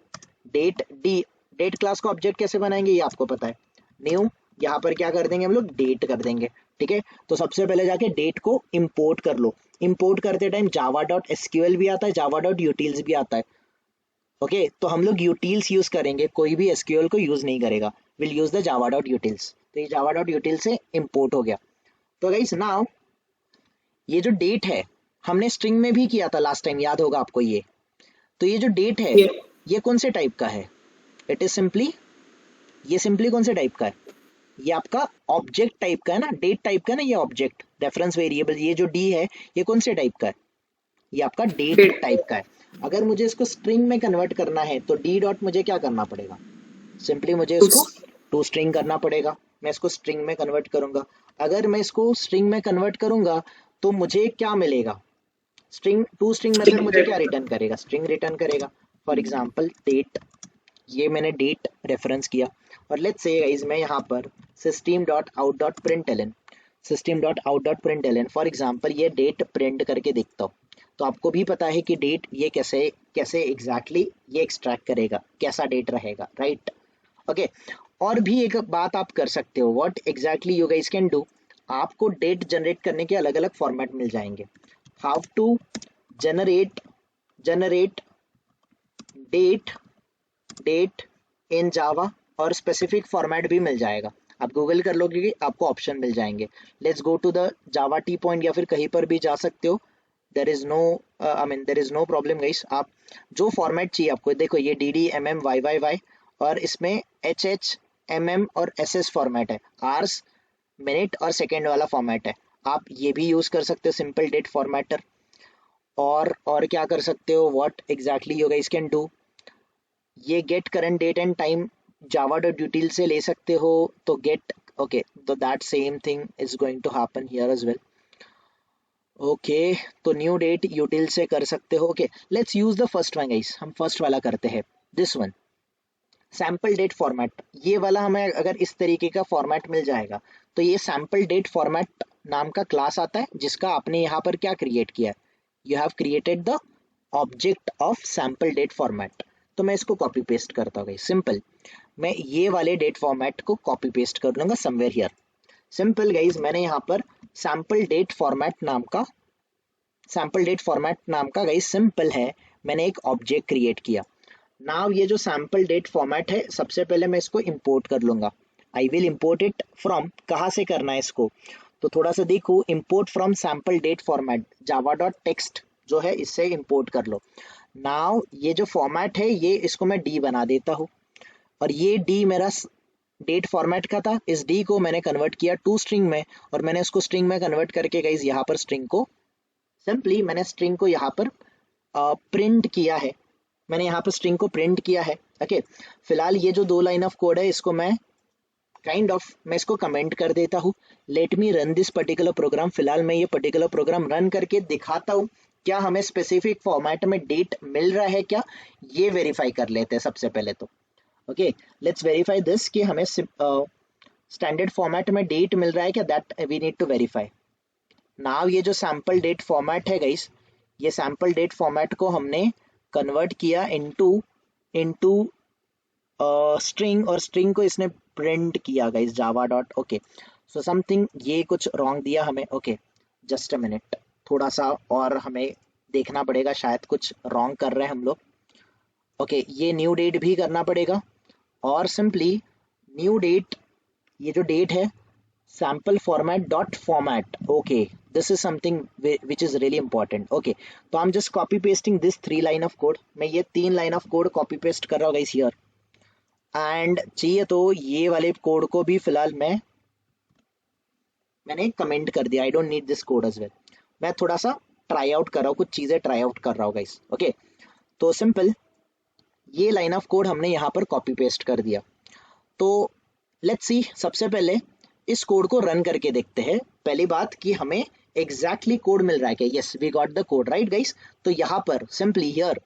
डेट क्लास का ऑब्जेक्ट कैसे बनाएंगे ये आपको पता है। न्यू, यहाँ पर क्या कर देंगे हम लोग, डेट कर देंगे, ठीक है। तो सबसे पहले जाके डेट को इंपोर्ट कर लो। इंपोर्ट करते टाइम java.sql भी आता है, java.utils भी आता है। ओके तो हम लोग utils यूज करेंगे, कोई भी एसक्यूएल को यूज नहीं करेगा। Will use the java.utils। तो ये java.utils से इंपोर्ट हो गया। तो गाइस नाउ ये जो डेट है, हमने स्ट्रिंग में भी किया था लास्ट टाइम, याद होगा आपको ये। तो ये जो डेट है, Yeah. ये कौन से टाइप का है? इट इज सिंपली, ये सिंपली कौन से टाइप का है? ये आपका ऑब्जेक्ट टाइप का है ना, डेट टाइप का है ना ये ऑब्जेक्ट, रेफरेंस वेरिएबल। ये जो डी है ये कौन से टाइप का है? ये आपका डेट Date. टाइप का है। अगर मुझे इसको स्ट्रिंग में कन्वर्ट करना है तो डी डॉट मुझे क्या करना पड़ेगा, सिंपली मुझे इसको Oops. टू स्ट्रिंग करना पड़ेगा। मैं इसको स्ट्रिंग में कन्वर्ट करूंगा। अगर मैं इसको स्ट्रिंग में कन्वर्ट करूंगा तो मुझे क्या मिलेगा, स्ट्रिंग टू स्ट्रिंग मेथड मुझे क्या रिटर्न करेगा, स्ट्रिंग रिटर्न करेगा। फॉर एग्जांपल डेट, ये मैंने डेट रेफरेंस किया, और लेट्स से गाइस मैं यहाँ पर system.out.println, system.out.println फॉर एग्जांपल ये डेट प्रिंट करके देखता हूँ। तो आपको भी पता है कि डेट ये कैसे कैसे एग्जैक्टली ये एक्सट्रैक्ट करेगा, कैसा डेट रहेगा, राइट। ओके और भी एक बात आप कर सकते हो, what exactly you guys can do, आपको डेट जनरेट करने के अलग अलग फॉर्मेट मिल जाएंगे। How to generate generate date date in Java, और स्पेसिफिक फॉर्मेट भी मिल जाएगा। आप गूगल कर लोगे कि आपको ऑप्शन मिल जाएंगे। Let's go to the Java T point, या फिर कहीं पर भी जा सकते हो। There is no there is no problem guys. आप जो फॉर्मेट चाहिए आपको, देखो ये D D M M Y Y Y, और इसमें एच एच एम एम और एस एस फॉर्मेट है, आर्स मिनट और सेकेंड वाला फॉर्मेट है। आप ये भी यूज कर सकते हो, सिंपल डेट फॉर्मेटर। और क्या कर सकते हो, what exactly you guys can do, ये get current date and time Java dot util से ले सकते हो। तो गेट, ओके तो that same thing is going to happen here as well. Okay तो न्यू डेट यूटिल से कर सकते हो। Okay let's use the first one guys, हम फर्स्ट वाला करते हैं, this one sample date format. ये वाला हमें अगर इस तरीके का फॉर्मेट मिल जाएगा, तो ये सैम्पल डेट फॉर्मेट नाम का क्लास आता है, जिसका आपने यहाँ पर क्या क्रिएट किया है, you have created the object of sample date format. तो मैं इसको कॉपी पेस्ट करता हूँ। सिंपल, मैं ये वाले डेट फॉर्मेट को कॉपी पेस्ट कर लूंगा समवेयर हियर। सिंपल गाइज, मैंने यहाँ पर सैम्पल डेट फॉर्मेट नाम का गाइज सिंपल है, मैंने एक ऑब्जेक्ट क्रिएट किया। नाउ ये जो सैम्पल डेट फॉर्मेट है, सबसे पहले मैं इसको इंपोर्ट कर लूंगा। I will import it from, कहाँ से करना है इसको, तो थोड़ा सा देखो, import from sample date format Java dot text जो है इससे इंपोर्ट कर लो। नाउ ये जो फॉर्मेट है ये इसको मैं डी बना देता हूँ, और ये डी मेरा डेट फॉर्मेट का था। इस डी को मैंने कन्वर्ट किया टू स्ट्रिंग में, और मैंने उसको स्ट्रिंग में कन्वर्ट करके गाइज यहाँ पर स्ट्रिंग को सिंपली मैंने स्ट्रिंग को यहाँ पर प्रिंट किया है। मैंने यहाँ पर स्ट्रिंग को प्रिंट किया है। ओके, फिलहाल ये जो 2 लाइन ऑफ कोड है इसको मैं मैं इसको कमेंट कर देता हूँ। Let me run this particular program. फिलहाल मैं ये पर्टिकुलर प्रोग्राम रन करके दिखाता हूँ क्या हमें स्पेसिफिक फॉर्मेट में डेट मिल रहा है क्या, ये वेरीफाई कर लेते हैं सबसे पहले तो। ओके, लेट्स वेरीफाई दिस कि हमें स्टैंडर्ड फॉर्मेट में डेट मिल रहा है क्या, that we need to verify. Now ये जो सैम्पल डेट फॉर्मेट है गाइस, ये सैम्पल डेट फॉर्मेट को हमने कन्वर्ट किया इनटू स्ट्रिंग, और स्ट्रिंग को इसने प्रिंट किया guys Java dot. Okay, so something ये कुछ रॉन्ग दिया हमें। ओके, जस्ट अ मिनट, थोड़ा सा और हमें देखना पड़ेगा, शायद कुछ रॉन्ग कर रहे हैं हम लोग। ओके, ये न्यू डेट भी करना पड़ेगा, और सिंपली न्यू डेट, ये जो डेट है sample format dot format. Okay, this is something which is really important. Okay, तो I'm just copy pasting this 3 line of code. मैं ये 3 line of code copy paste कर रहा हूँ guys here, and चाहिए तो ये वाले कोड को भी फिलहाल मैंने कमेंट कर दिया। I don't need this code as well. मैं थोड़ा सा ट्राई आउट कर रहा हूँ, कुछ चीजें ट्राई आउट कर रहा हूँ गाइस। ओके, तो सिंपल ये लाइन ऑफ कोड हमने यहाँ पर कॉपी पेस्ट कर दिया। तो लेट्स सी, सबसे पहले इस कोड को रन करके देखते हैं। पहली बात कि हमें एग्जैक्टली कोड मिल रहा है क्या, yes we got the code right guys. तो यहाँ पर सिंपली हियर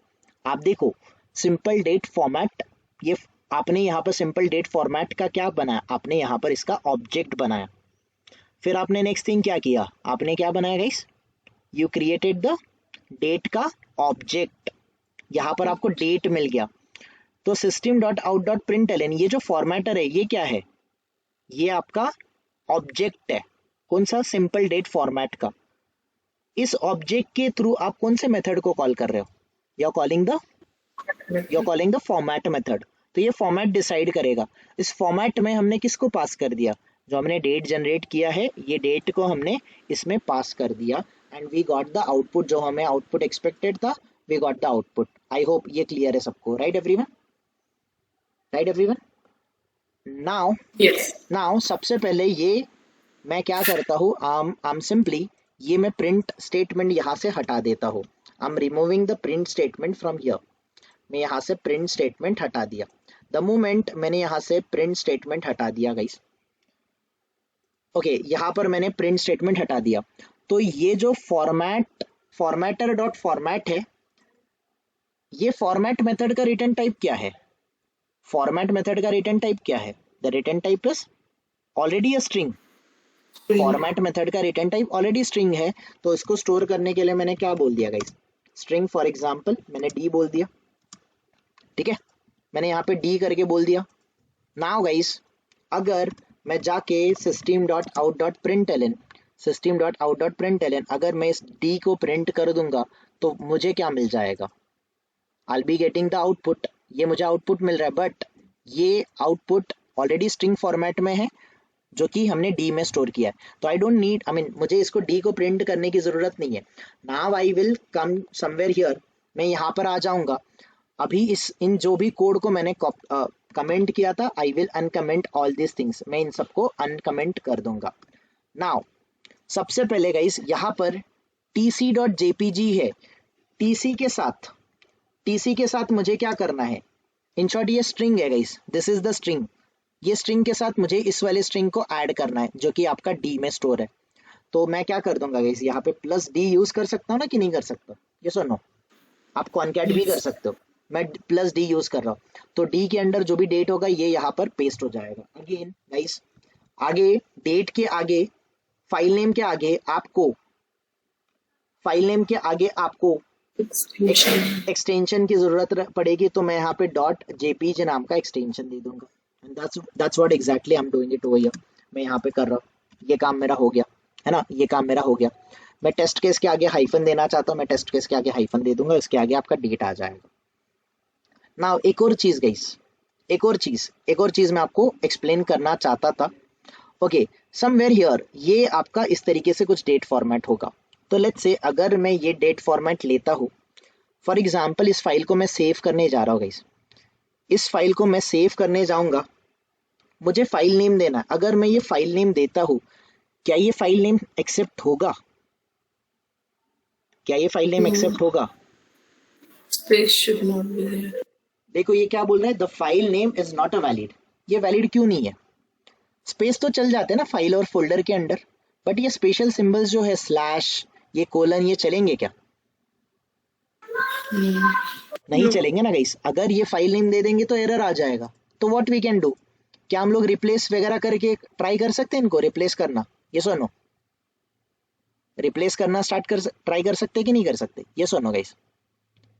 आप देखो सिंपल डेट फॉर्मेट, ये आपने यहाँ पर सिंपल डेट फॉर्मेट का क्या बनाया, आपने यहाँ पर इसका ऑब्जेक्ट बनाया। फिर आपने नेक्स्ट थिंग क्या किया, आपने क्या बनाया guys, you created the date का ऑब्जेक्ट। यहाँ पर आपको डेट मिल गया। तो system dot out dot println, ये जो फॉर्मेटर है ये क्या है, ये आपका ऑब्जेक्ट है। कौन सा, सिंपल डेट फॉर्मेट का। इस ऑब्जेक्ट के थ्रू आप कौन से मेथड को कॉल कर रहे हो, you are calling the format method. तो ये फॉर्मेट डिसाइड करेगा। इस फॉर्मेट में हमने किसको पास कर दिया, जो हमने डेट जनरेट किया है, ये डेट को हमने इसमें पास कर दिया, and we got the output. जो हमें आउटपुट एक्सपेक्टेड था, we got the output. I hope ये क्लियर है सबको, right everyone, right everyone. Now सबसे पहले ये मैं क्या करता हूँ, आम सिंपली ये मैं प्रिंट स्टेटमेंट यहाँ से हटा देता हूँ। I am removing the print statement from here. मैं यहाँ से प्रिंट स्टेटमेंट हटा दिया। द मोमेंट मैंने यहाँ से प्रिंट स्टेटमेंट हटा दिया गाइस, ओके, यहाँ पर मैंने प्रिंट स्टेटमेंट हटा दिया। तो ये जो फॉर्मेटर डॉट फॉर्मेट है, ये फॉर्मेट मेथड का रिटर्न टाइप क्या है, फॉर्मेट मेथड का रिटर्न टाइप क्या है, the return type is already a string. Format method का रिटर्न टाइप ऑलरेडी स्ट्रिंग है, तो इसको स्टोर करने के लिए मैंने क्या बोल दिया गाइस, स्ट्रिंग। फॉर एग्जांपल मैंने डी बोल दिया, ठीक है, मैंने यहाँ पे डी करके बोल दिया। नाउ गाइस, अगर मैं जाके system dot out dot println अगर मैं इस डी को प्रिंट कर दूंगा तो मुझे क्या मिल जाएगा, आई बी गेटिंग द आउटपुट। ये मुझे आउटपुट मिल रहा है, बट ये आउटपुट ऑलरेडी स्ट्रिंग फॉर्मेट में है जो कि हमने डी में स्टोर किया है। तो आई डोंट नीड, मुझे इसको डी को प्रिंट करने की जरूरत नहीं है। Now I will come somewhere here, मैं यहाँ पर आ जाऊंगा। अभी इन जो भी कोड को मैंने कमेंट किया था, I will uncomment all this things, मैं इन सबको अनकमेंट कर दूंगा। नाउ सबसे पहले गाइस यहाँ पर tc.jpg है, टीसी के साथ मुझे क्या करना है, इन शॉर्ट ये स्ट्रिंग है guys, this is the string. ये स्ट्रिंग के साथ मुझे इस वाले स्ट्रिंग को ऐड करना है जो कि आपका डी में स्टोर है। तो मैं क्या कर दूंगा गाइस, यहाँ पे प्लस डी यूज कर सकता हूँ ना कि नहीं कर सकता, ये सुनो, आप कॉन्कैट भी कर सकते हो। मैं प्लस डी यूज कर रहा हूँ, तो डी के अंदर जो भी डेट होगा ये यहाँ पर पेस्ट हो जाएगा। अगेन गाइस, आगे डेट के आगे फाइल नेम के आगे आपको Extension. एक्सटेंशन की जरूरत पड़ेगी तो मैं यहाँ पे डॉट जेपीजी नाम का एक्सटेंशन दे दूंगा, and that's what exactly I am doing it over here. मैं यहाँ पे कर रहा हूँ, ये काम मेरा हो गया है ना, ये काम मेरा हो गया। मैं टेस्ट केस के आगे हाइफन देना चाहता हूँ, मैं टेस्ट केस के आगे हाइफन दे दूंगा, इसके आगे आपका डेट आ जाएगा। नाउ एक और चीज गाइस, एक और चीज मैं आपको एक्सप्लेन करना चाहता था। ओके, समवेयर हियर ये आपका इस तरीके से कुछ डेट फॉर्मेट होगा। तो लेट्स से अगर मैं ये डेट फॉर्मेट लेता हूँ, फॉर एग्जाम्पल इस फाइल को मैं सेव करने जा रहा हूँ गाइस, इस फाइल को मैं सेव करने जाऊंगा, मुझे फाइल नेम देना है। अगर मैं ये फाइल नेम देता हूँ, क्या ये फाइल नेम एक्सेप्ट होगा? क्या ये फाइल नेम No. एक्सेप्ट होगा? Space should not be there. देखो ये क्या बोल रहा है, the file name is not a valid. ये वैलिड क्यों नहीं है? स्पेस तो चल जाते हैं ना फाइल और फोल्डर के अंडर, बट ये स्पेशल सिंबल्स जो है स्लैश, ये कोलन, ये चलेंगे क्या? नहीं No. चलेंगे ना गाइस। अगर ये फाइल नेम दे देंगे तो एरर आ जाएगा। तो व्हाट वी कैन डू, क्या हम लोग रिप्लेस वगैरह करके ट्राई कर सकते हैं इनको रिप्लेस करना? ये सुनो, रिप्लेस करना ट्राई कर सकते हैं कि नहीं कर सकते? ये सुनो गाइस।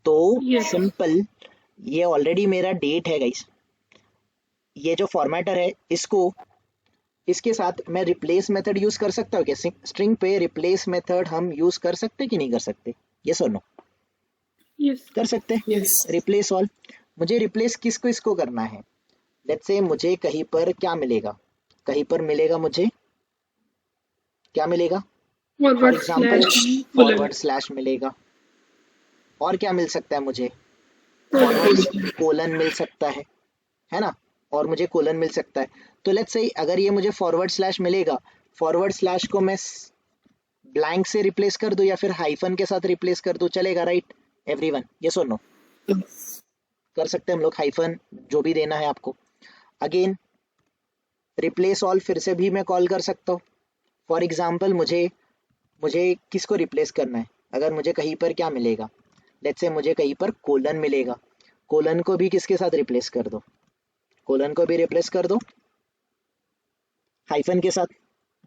तो Yes. सिंपल, ये ऑलरेडी मेरा डेट है गाइस, ये जो फॉर्मेटर है इसको, इसके साथ मैं रिप्लेस मेथड यूज कर सकता हूँ क्या? स्ट्रिंग पे रिप्लेस मेथड हम यूज कर सकते कि नहीं कर सकते? ये सुनो, Yes. कर सकते हैं। Yes. रिप्लेस ऑल, मुझे रिप्लेस किसको इसको करना है? लेट्स से मुझे कहीं पर क्या मिलेगा, कहीं पर मिलेगा मुझे क्या मिलेगा? For Forward example slash colon. Forward slash मिलेगा, और क्या मिल सकता है मुझे? फॉरवर्ड कोलन मिल सकता है ना, और मुझे कोलन मिल सकता है। तो लेट्स से अगर ये मुझे फॉरवर्ड स्लैश मिलेगा, फॉरवर्ड स्लैश को मैं ब्लैंक से रिप्लेस कर दूं या फिर हाइफन के साथ रिप्लेस कर दूं, चलेगा राइट एवरीवन? ये सुनो, Yes. कर सकते हैं हम लोग, हाइफन जो भी देना है आपको। अगेन रिप्लेस ऑल फिर से भी मैं कॉल कर सकता हूँ। फॉर एग्जाम्पल मुझे मुझे किसको रिप्लेस करना है? अगर मुझे कहीं पर क्या मिलेगा, लेट्स से मुझे कहीं पर कोलन मिलेगा, कोलन को भी किसके साथ रिप्लेस कर दो? कोलन को भी रिप्लेस कर दो हाइफन के साथ,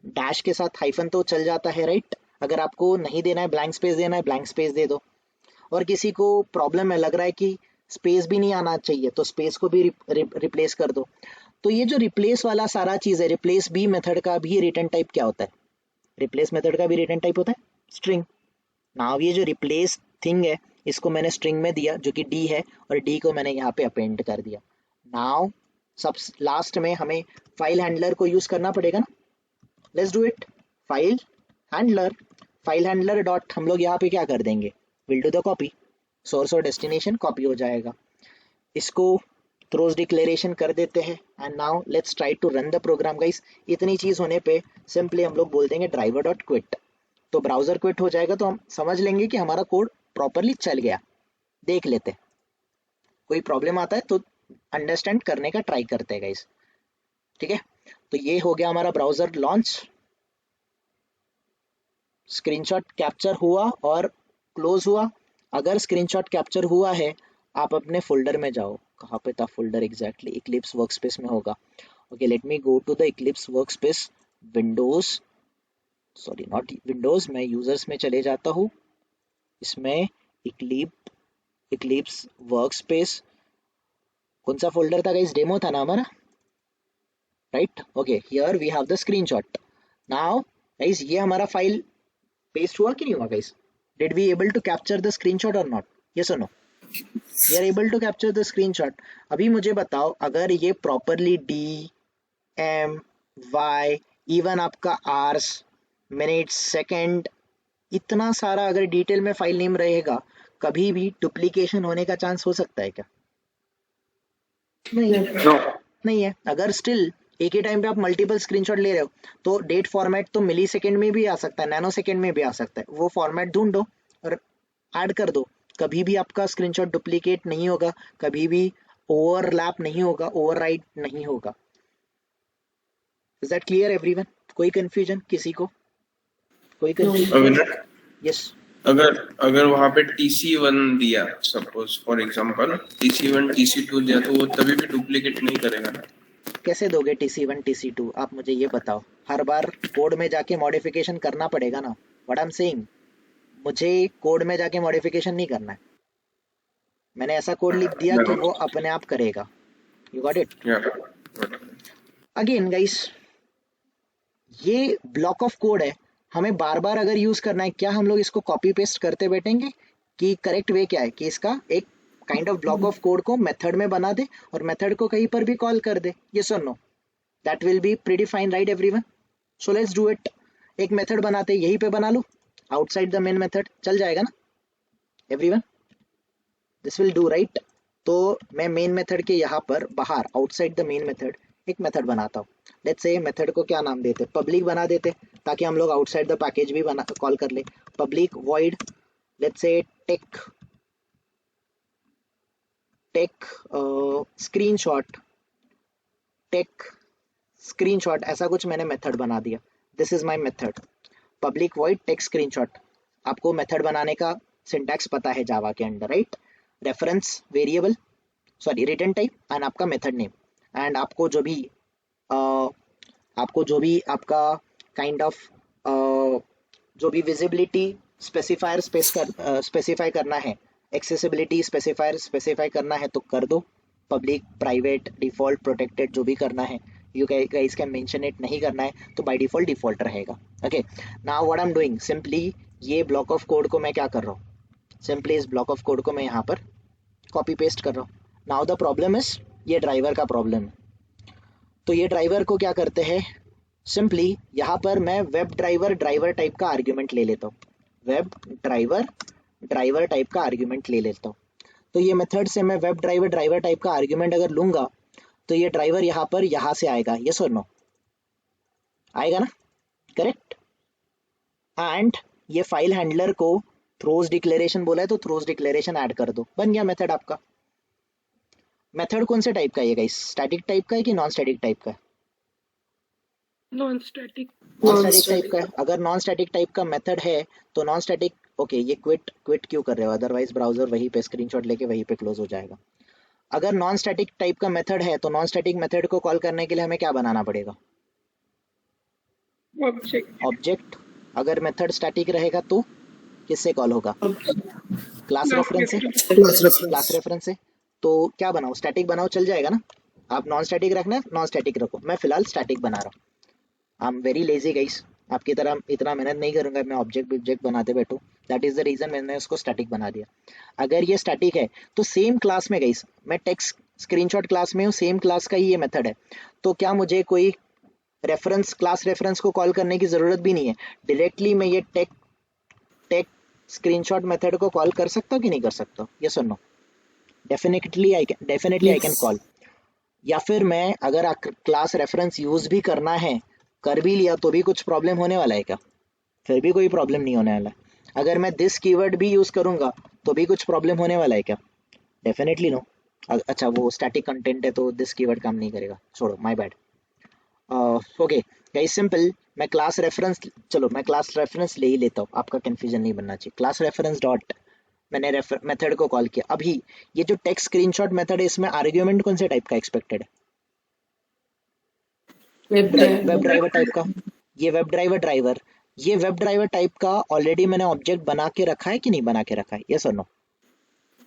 डैश के साथ हाइफन तो चल जाता है राइट। अगर आपको नहीं देना है, ब्लैंक स्पेस देना है, ब्लैंक स्पेस दे दो। और किसी को प्रॉब्लम है, लग रहा है कि स्पेस भी नहीं आना चाहिए, तो स्पेस को भी रिप्लेस कर दो। तो ये जो रिप्लेस वाला सारा चीज है, रिप्लेस बी मेथड का भी रिटर्न टाइप क्या होता है? रिप्लेस मेथड का भी रिटर्न टाइप होता है स्ट्रिंग। नाउ ये जो रिप्लेस थिंग है, इसको मैंने स्ट्रिंग में दिया जो कि डी है, और डी को मैंने यहाँ पे अपेंड कर दिया। नाउ सब लास्ट में हमें फाइल हैंडलर को यूज करना पड़ेगा ना, let's do it. File handler, file handler dot हम लोग यहाँ पे क्या कर देंगे, will do the copy, source और डेस्टिनेशन कॉपी हो जाएगा। इसको थ्रोज डिक्लेरेशन कर देते हैं, and now let's try to run the program guys. इतनी चीज होने पे सिंपली हम लोग बोल देंगे ड्राइवर डॉट क्विट, तो ब्राउजर क्विट हो जाएगा, तो हम समझ लेंगे कि हमारा कोड प्रॉपरली चल गया। देख लेते, कोई प्रॉब्लम आता है तो अंडरस्टैंड करने का ट्राई करते हैं गाइस, ठीक है। तो ये हो गया हमारा ब्राउजर लॉन्च, स्क्रीनशॉट कैप्चर हुआ और क्लोज हुआ। अगर स्क्रीनशॉट कैप्चर हुआ है, आप अपने फोल्डर में जाओ, कहाँ पे था फोल्डर एग्जैक्टली? इक्लिप्स वर्कस्पेस में होगा। Okay, let me go to the Eclipse workspace, Windows, sorry not Windows, मैं यूजर्स में चले जाता हूँ। इसमें इक्लिप्स वर्कस्पेस, कौन सा फोल्डर था गाइस? डेमो था ना हमारा, right? Okay, here we have the screenshot. Now guys ये हमारा फाइल पेस्ट हुआ कि नहीं हुआ guys? Did we able to capture the screenshot और नॉट? यस और no? We are able to capture the screenshot. अभी मुझे बताओ, अगर ये properly D M Y, even आपका आवर्स, मिनट, सेकंड, इतना सारा अगर डिटेल में फाइल नेम रहेगा, कभी भी डुप्लीकेशन होने का चांस हो सकता है क्या? नहीं, No. नहीं है। अगर स्टिल एक ही टाइम पे आप मल्टीपल स्क्रीनशॉट ले रहे हो, तो डेट फॉर्मेट तो मिली सेकेंड में भी आ सकता है, नैनो सेकेंड में भी आ सकता है। वो फॉर्मेट ढूंढो और ऐड कर दो, कभी भी आपका स्क्रीनशॉट डुप्लीकेट नहीं होगा, कभी भी ओवरलैप नहीं होगा, ओवरराइट नहीं होगा। Is that clear everyone? कोई कंफ्यूजन किसी को? कोई कंफ्यूजन? अगर यस। अगर अगर वहां पे TC1 दिया, suppose for example TC1 TC2 दिया, तो वो तभी भी डुप्लीकेट नहीं करेगा ना? कैसे दोगे TC1 TC2? आप मुझे ये बताओ, हर बार कोड में जाके मॉडिफिकेशन करना पड़ेगा ना। व्हाट आई एम सेइंग, मुझे कोड में जाके मॉडिफिकेशन नहीं करना है, मैंने ऐसा कोड लिख दिया कि वो अपने आप करेगा। You got it? Again guys, ये ब्लॉक ऑफ कोड है, हमें बार बार अगर यूज करना है, क्या हम लोग इसको कॉपी पेस्ट करते बैठेंगे? कि करेक्ट वे क्या है कि इसका एक kind of block of code को मेथड में बना दे और मेथड को कहीं पर भी कॉल कर दे। यस और no? That will be pretty fine, right everyone? So let's do it. एक मेथड बनाते यहीं पे बना लो, आउटसाइड द मेन मेथड, चल जाएगा ना everyone? This will do, right? तो मैं मेन मेथड के यहाँ पर बाहर आउटसाइड द मेन मेथड एक मेथड बनाता हूँ। लेट्स से मेथड को क्या नाम देते, पब्लिक बना देते, ताकि हम लोग आउटसाइड द पैकेज भी बना कॉल कर ले। Public void let's say take screenshot, take screenshot, ऐसा कुछ मैंने मेथड बना दिया। This is my method public void take screenshot. आपको मेथड बनाने का सिंटैक्स पता है जावा के under, right? Reference variable, sorry return type and आपका मेथड नेम, एंड आपको जो भी आपका काइंड ऑफ जो भी विजिबिलिटी स्पेसिफायर स्पेसिफाई करना है, एक्सेसिबिलिटी स्पेसिफायर स्पेसिफाई करना है तो कर दो। पब्लिक, प्राइवेट, डिफॉल्ट, प्रोटेक्टेड, जो भी करना है you guys can mention it. नहीं करना है तो बाय डिफॉल्ट डिफॉल्ट रहेगा। Okay, now what I am doing, simply ये ब्लॉक ऑफ कोड को मैं क्या कर रहा हूँ, सिंपली इस ब्लॉक ऑफ कोड को मैं यहाँ पर कॉपी पेस्ट कर रहा हूँ। नाउ द प्रॉब्लम इज, ये ड्राइवर का प्रॉब्लम है। तो ये ड्राइवर को क्या करते हैं, सिंपली यहाँ पर मैं वेब ड्राइवर ड्राइवर टाइप का आर्ग्यूमेंट ले लेता हूँ, वेब ड्राइवर ड्राइवर टाइप का आर्ग्यूमेंट ले लेता हूँ। तो ये मेथड से मैं वेब ड्राइवर ड्राइवर टाइप का आर्ग्यूमेंट अगर लूंगा तो ये ड्राइवर यहाँ पर यहाँ से आएगा। यस और नो? आएगा ना? करेक्ट। एंड ये फाइल हैंडलर को थ्रोज डिक्लेरेशन बोला है तो थ्रोज डिक्लेरेशन ऐड कर दो, बन गया मेथड आपका। मेथड कौन से टाइप का है गाइस, स्टैटिक टाइप का है कि नॉन स्टैटिक टाइप का है? Non static. Non static type का है। अगर नॉन स्टैटिक टाइप का मेथड है तो नॉन स्टैटिक, ओके ये क्विट क्यों कर रहे हो, अदरवाइज ब्राउजर वहीं पे स्क्रीनशॉट लेके वहीं पे क्लोज हो जाएगा। अगर नॉन स्टैटिक टाइप का मेथड है तो नॉन स्टैटिक मेथड को कॉल करने के लिए हमें क्या बनाना पड़ेगा, ऑब्जेक्ट। ऑब्जेक्ट। अगर मेथड स्टैटिक रहेगा तो किससे कॉल होगा, क्लास रेफरेंस से, क्लास रेफरेंस से। तो क्या बनाओ, स्टैटिक बनाओ, चल जाएगा ना? आप नॉन स्टैटिक रखना है नॉन स्टैटिक रखो, मैं फिलहाल स्टैटिक बना रहा हूँ। I am very lazy guys, आपकी तरह इतना मेहनत नहीं करूंगा मैं ऑब्जेक्ट बनाते बैठूं। दैट इज द रीजन मैंने उसको स्टैटिक बना दिया। अगर ये स्टैटिक है तो सेम क्लास में गाइस, मैं टेक्स्ट स्क्रीनशॉट क्लास में हूँ, सेम क्लास का ही ये मेथड है, तो क्या मुझे कोई रेफरेंस क्लास रेफरेंस को कॉल करने की जरूरत भी नहीं है। डायरेक्टली मैं ये टेक स्क्रीनशॉट मेथड को कॉल कर सकता हूँ कि नहीं कर सकता? यस और no? Definitely I can call. या फिर मैं अगर क्लास रेफरेंस यूज भी करना है, कर भी लिया तो भी कुछ प्रॉब्लम होने वाला है क्या? फिर भी कोई प्रॉब्लम नहीं होने वाला है। अगर मैं दिस कीवर्ड भी यूज करूंगा तो भी कुछ प्रॉब्लम होने वाला है क्या? Definitely no. अच्छा वो स्टैटिक कंटेंट है तो दिस कीवर्ड काम नहीं करेगा, छोड़ो, my bad. Okay guys, simple मैं क्लास रेफरेंस, चलो मैं क्लास रेफरेंस ले ही लेता हूँ, आपका कंफ्यूजन नहीं बनना चाहिए। क्लास रेफरेंस डॉट, मैंने मेथड को कॉल किया। अभी ये जो टेक्स्ट स्क्रीनशॉट मेथड है इसमें आर्ग्यूमेंट कौन से टाइप का एक्सपेक्टेड है? वेब ड्राइवर टाइप का। ये वेब ड्राइवर टाइप का ऑलरेडी मैंने ऑब्जेक्ट बना के रखा है कि नहीं बना के रखा है? यस और नो?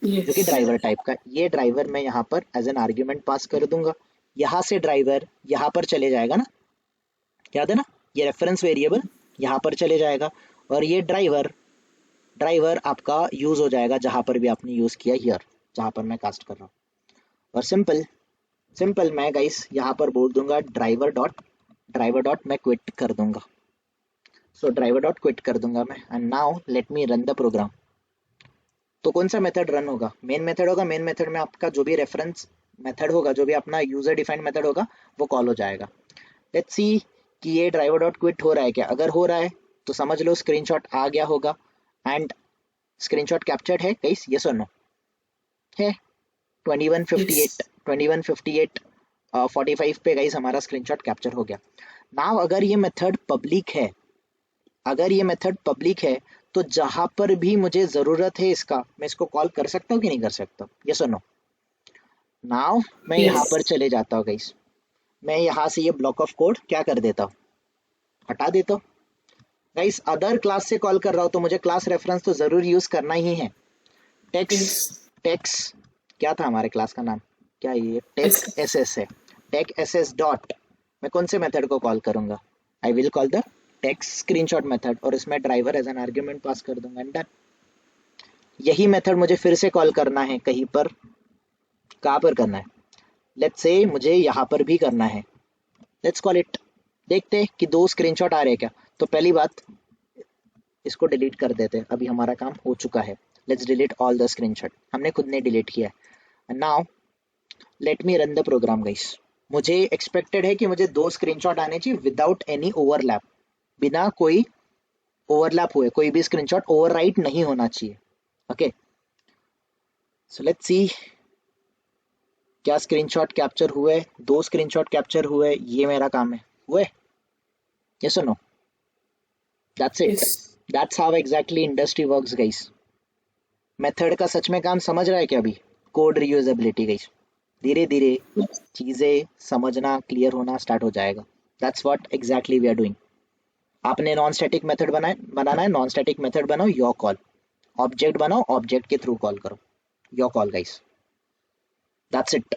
जो कि ड्राइवर टाइप का, ये ड्राइवर मैं यहाँ पर एज एन आर्ग्यूमेंट पास कर दूंगा। यहाँ से ड्राइवर यहाँ पर चले जाएगा ना, याद है ना? ये रेफरेंस वेरिएबल यहाँ पर चले जाएगा और ये ड्राइवर आपका यूज हो जाएगा जहां पर भी आपने यूज किया, हियर जहां पर मैं कास्ट कर रहा हूँ। और सिंपल मैं गाइस यहाँ पर बोल दूंगा ड्राइवर डॉट मैं क्विट कर दूंगा। सो ड्राइवर डॉट क्विट कर दूंगा मैं, and now let me run the program. तो कौन सा मेथड रन होगा? मेन मेथड होगा। मेन मेथड में आपका जो भी रेफरेंस मेथड होगा, जो भी अपना यूजर डिफाइंड मेथड होगा वो कॉल हो जाएगा। लेट्स सी कि ये ड्राइवर डॉट क्विट हो रहा है क्या। अगर हो रहा है तो समझ लो स्क्रीनशॉट आ गया होगा, एंड स्क्रीनशॉट कैप्चर्ड है गाइस, यस और नो? है 2158 45 पे गाइस हमारा स्क्रीनशॉट कैप्चर हो गया। नाउ अगर ये मेथड पब्लिक है तो जहां पर भी मुझे जरूरत है इसका, मैं इसको कॉल कर सकता हूँ कि नहीं कर सकता? यस और नो? नाउ मैं यहाँ पर चले जाता हूँ गाइस, मैं यहाँ से ये ब्लॉक ऑफ कोड क्या कर देता हूँ, हटा देता हूँ। गाइस अदर क्लास से कॉल कर रहा हूँ तो मुझे क्लास रेफरेंस तो जरूर यूज करना ही है। टेक्स क्या था हमारे क्लास का नाम, क्या ये टेक एसएस है। टेक एसएस डॉट मैं कौन से मेथड को कॉल करूंगा, I will call the text screenshot method और इसमें driver as an argument pass कर दूंगा एंड डन। यही मेथड मुझे फिर से कॉल करना है कहीं पर, कहाँ पर करना है, लेट्स से मुझे यहाँ पर भी करना है। लेट्स कॉल इट, देखते हैं कि 2 स्क्रीनशॉट आ रहे हैं क्या। तो पहली बात इसको डिलीट कर देते हैं, अभी हमारा काम हो चुका है। Let's delete all the screenshot, हमने खुद ने डिलीट किया है। Now let me run the program guys. मुझे एक्सपेक्टेड है कि मुझे 2 स्क्रीनशॉट आने चाहिए विदाउट एनी ओवरलैप, बिना कोई ओवरलैप हुए कोई भी स्क्रीनशॉट ओवरराइट नहीं होना चाहिए। ओके सो लेट्स सी क्या स्क्रीनशॉट कैप्चर हुए। 2 स्क्रीनशॉट कैप्चर हुए, ये मेरा काम है, हुए? यस और no? That's it, that's how exactly industry works guys. Method का सच में काम समझ रहा है क्या अभी? कोड रीयूजेबिलिटी गाइस, धीरे धीरे चीजें समझना क्लियर होना स्टार्ट हो जाएगा। That's what exactly we are doing. आपने नॉन स्टैटिक मेथड बनाना है, नॉन स्टैटिक मेथड बनाओ, योर कॉल। ऑब्जेक्ट बनाओ, ऑब्जेक्ट के थ्रू कॉल करो, your call guys. That's it.